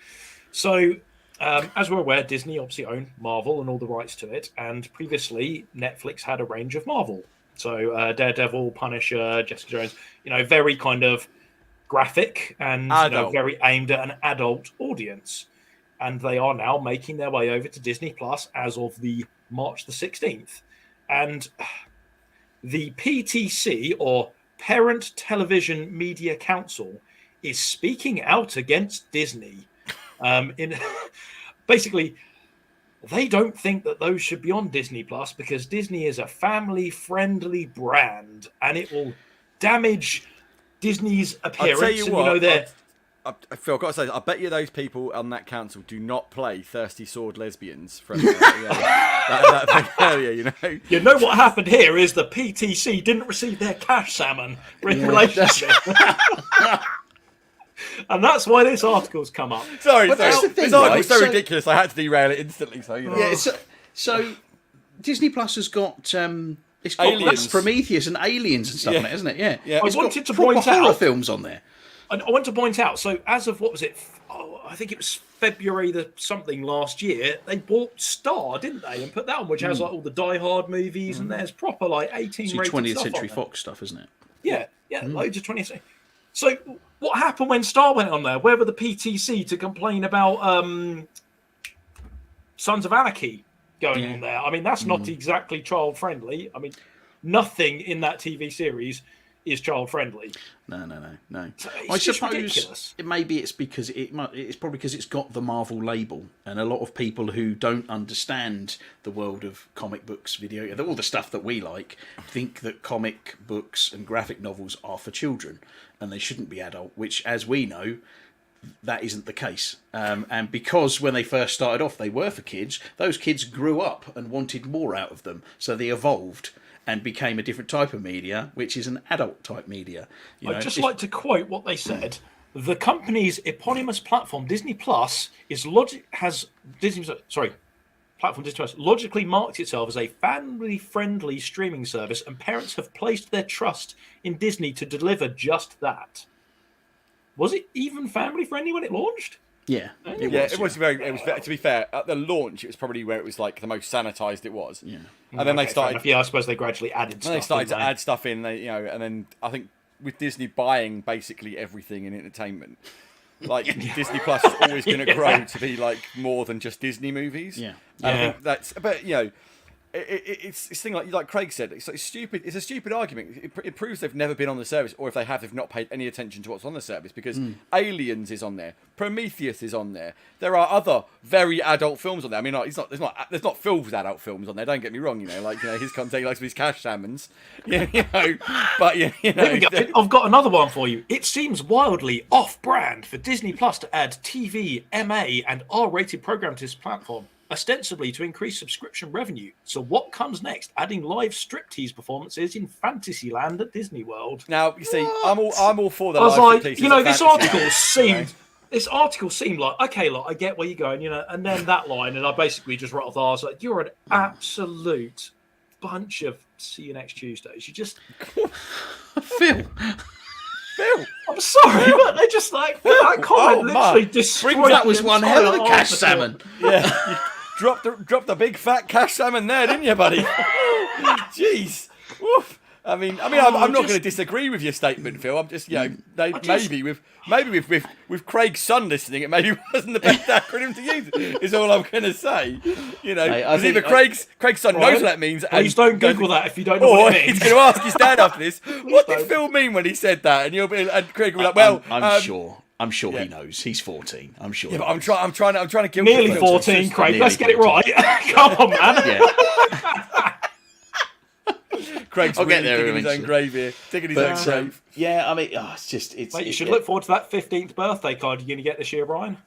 So, as we're aware, Disney obviously owned Marvel and all the rights to it, and previously Netflix had a range of Marvel. So, Daredevil, Punisher, Jessica Jones, very kind of graphic and very aimed at an adult audience. And they are now making their way over to Disney Plus as of the March the 16th. And the PTC, or Parent Television Media Council, is speaking out against Disney. Basically, they don't think that those should be on Disney Plus because Disney is a family-friendly brand and it will damage Disney's appearance. I'll tell you what, Phil, I've got to say, I bet you those people on that council do not play Thirsty Sword Lesbians from that thing earlier, You know what happened here is the PTC didn't receive their cash salmon in relation to it. And that's why this article's come up. Sorry. This article was so ridiculous, I had to derail it instantly. So, Yeah, so Disney Plus has got... it's got Aliens. Prometheus and Aliens and stuff on it, hasn't it? Yeah. I wanted to point horror out films on there. I want to point out, so as of, what was it? I think it was February the something last year, they bought Star, didn't they, and put that on, which has like all the Die Hard movies, and there's proper like 18 It's rated 20th stuff Century on there. Fox stuff, isn't it? Yeah, loads of 20th century. So what happened when Star went on there? Where were the PTC to complain about Sons of Anarchy going on there? I mean, that's not exactly child friendly. I mean, nothing in that TV series is child friendly. No. So I it's just suppose ridiculous. maybe it's because it's probably because it's got the Marvel label, and a lot of people who don't understand the world of comic books, video, all the stuff that we like, think that comic books and graphic novels are for children, and they shouldn't be adult. Which, as we know, that isn't the case. And because when they first started off, they were for kids, those kids grew up and wanted more out of them, so they evolved and became a different type of media, which is an adult type media. I'd just like to quote what they said. The company's eponymous platform, Disney Plus, logically marks itself as a family-friendly streaming service, and parents have placed their trust in Disney to deliver just that. Was it even family-friendly when it launched? Yeah, It was very. To be fair, at the launch, it was probably where it was like the most sanitized it was. Yeah, and then they started. Yeah, I suppose they gradually added. When they started to add stuff in, and then I think with Disney buying basically everything in entertainment, like Disney Plus is always going to grow to be like more than just Disney movies. Yeah. And I think that's. But it's a thing like Craig said. It's stupid. It's a stupid argument. It proves they've never been on the service, or if they have, they've not paid any attention to what's on the service. Because Aliens is on there, Prometheus is on there. There are other very adult films on there. I mean, there's not filled with adult films on there. Don't get me wrong. His content, he likes his cash salmons. But There we go. I've got another one for you. It seems wildly off-brand for Disney Plus to add TV, MA, and R-rated program to this platform, ostensibly to increase subscription revenue. So what comes next? Adding live striptease performances in Fantasyland at Disney World. Now you see, I'm all for the. I was live like, striptease this at article Fantasyland, this article seemed like, okay, look, I get where you're going, and then that line, and I basically just rattled off. I was like, you're an absolute bunch of see you next Tuesdays. You just Phil. I'm sorry, but they just like that comment literally destroyed. That was one hell of a cash salmon. Yeah, you dropped a big fat cash salmon there, didn't you, buddy? Jeez. Woof. I mean, I'm not going to disagree with your statement, Phil. I'm just, maybe with Craig's son listening, it maybe wasn't the best acronym to use. Is all I'm going to say. Because either Craig's son knows what that means. Please don't Google that if you don't know what it means. He's going to ask his dad after this. What did Phil mean when he said that? And Craig will be like, well, I'm sure he knows. He's 14. I'm sure. Yeah, but I'm trying to guilt nearly him. 14, Craig. Let's get it right. Come on, man. Yeah. Craig's I'll really get there digging his own grave here. Digging his own grave. Yeah, I mean, Mate, you should look forward to that 15th birthday card you're going to get this year, Brian.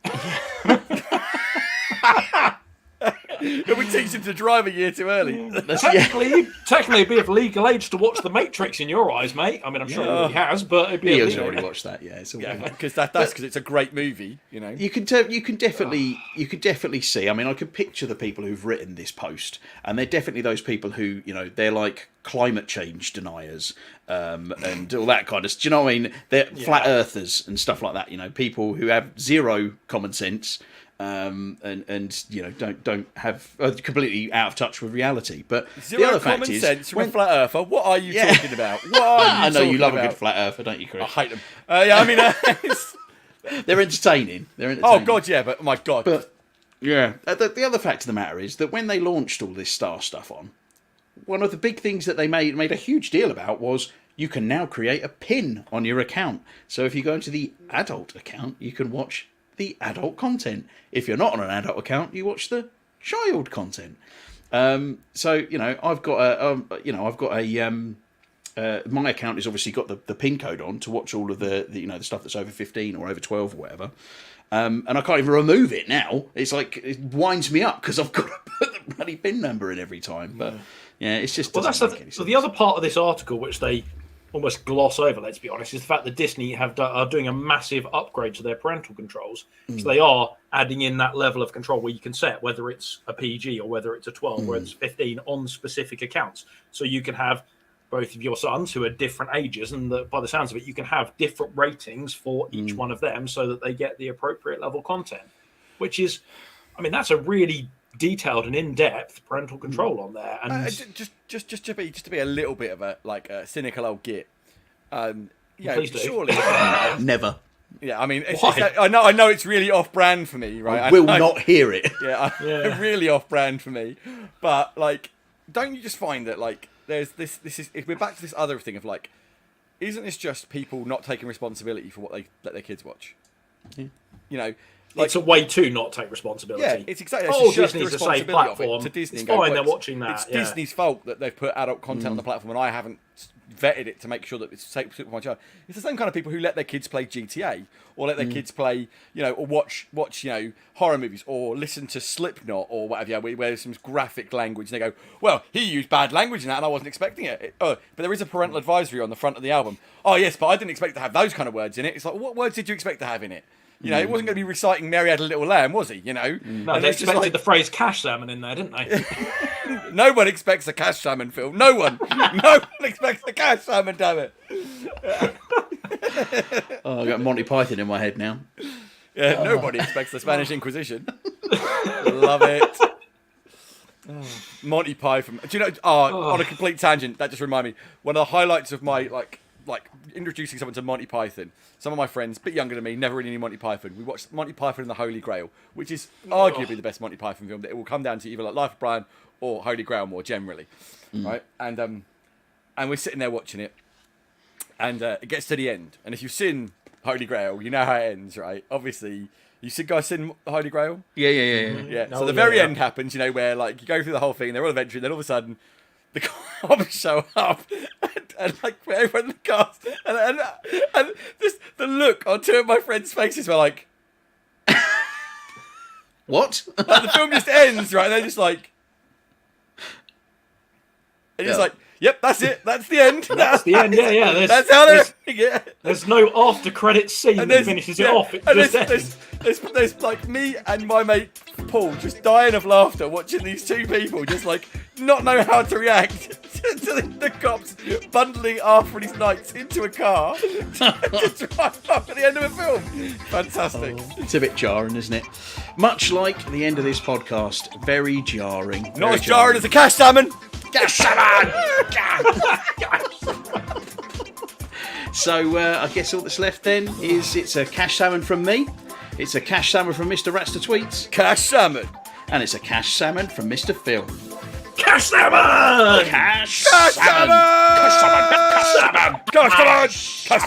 We teach him to drive a year too early. Technically, it'd be of legal age to watch The Matrix in your eyes, mate. I mean, I'm sure he has, but it'd be He has already watched that. Yeah, because that's because it's a great movie. You can definitely see. I mean, I could picture the people who've written this post, and they're definitely those people who they're like climate change deniers and all that kind of. Do you know what I mean? They're flat earthers and stuff like that. People who have zero common sense. And don't have completely out of touch with reality. But Zero the other common fact is, sense from a flat earther. What are you talking about? What are you I know you talking love about? a good flat earther, don't you, Chris? I hate them. I mean, They're entertaining. oh god, yeah, but my god. But yeah, the other fact of the matter is that when they launched all this Star stuff on, one of the big things that they made a huge deal about was you can now create a pin on your account. So if you go into the adult account, you can watch the adult content. If you're not on an adult account, you watch the child content. So I've got my account has obviously got the pin code on to watch all of the stuff that's over 15 or over 12 or whatever. And I can't even remove it now. It's like it winds me up because I've got to put the bloody pin number in every time. But yeah, it's just so the other part of this article, which they almost gloss over, let's be honest, is the fact that Disney are doing a massive upgrade to their parental controls. So they are adding in that level of control where you can set whether it's a PG or whether it's a 12 or it's 15 on specific accounts. So you can have both of your sons who are different ages, and by the sounds of it, you can have different ratings for each one of them so that they get the appropriate level content. which is, I mean, that's a really detailed and in-depth parental control on there. And just to be a little bit of a cynical old git. Please do. Surely. Never. Yeah, I mean, Why? I know it's really off-brand for me, right? I will not hear it. Yeah, really off-brand for me. But like, don't you just find that like there's this is if we're back to this other thing of like, isn't this just people not taking responsibility for what they let their kids watch? Yeah. You know, like, it's a way to not take responsibility. yeah, it's exactly. Oh, It's just the Disney's a safe responsibility of it platform. to Disney. It's and go, fine, "Well, they're watching that." It's yeah. Disney's fault that they've put adult content on the platform, and I haven't vetted it to make sure that it's safe for my child. It's the same kind of people who let their kids play GTA or let their kids play, or watch horror movies or listen to Slipknot or whatever, where there's some graphic language. And they go, well, he used bad language in that, and I wasn't expecting it. But there is a parental advisory on the front of the album. Oh yes, but I didn't expect to have those kind of words in it. It's like, what words did you expect to have in it? It wasn't going to be reciting "Mary Had a Little Lamb," was he? No, And they it's just expected the phrase "cash salmon" in there, didn't they? no one expects a cash salmon film. No one expects a cash salmon. Damn it! Oh, I got Monty Python in my head now. Yeah, nobody expects the Spanish Inquisition. Love it. Monty Python. Do you know? On a complete tangent, that just reminded me. One of the highlights of my like introducing someone to Monty Python. Some of my friends, a bit younger than me, never really knew Monty Python. We watched Monty Python and the Holy Grail, which is arguably the best Monty Python film. That it will come down to either like Life of Brian or Holy Grail more generally, right? And we're sitting there watching it, and it gets to the end. And if you've seen Holy Grail, you know how it ends, right? Obviously, you guys seen Holy Grail? Yeah. Yeah. So the very end happens, where like you go through the whole thing, they're all adventuring, then all of a sudden the cops show up and like everyone in the cast and just the look on two of my friends' faces were like, What? like the film just ends, right? And they're just like, yep, that's it. That's the end. That's the end. Yeah. That's how they're. Yeah. There's no after-credit scene that finishes it off. It just ends. There's like me and my mate Paul just dying of laughter watching these two people just like not know how to react to the cops bundling Arthur and his knights into a car to drive off at the end of a film. Fantastic. It's a bit jarring, isn't it? Much like the end of this podcast, very jarring. Not as jarring as a cash salmon. Cash salmon! So I guess all that's left then is it's a cash salmon from me, it's a cash salmon from Mr. Ratster Tweets, Cash salmon. and it's a cash salmon from Mr. Phil. Cash salmon! Cash Cash salmon! salmon! Cash salmon! Cash salmon! Cash salmon! Cash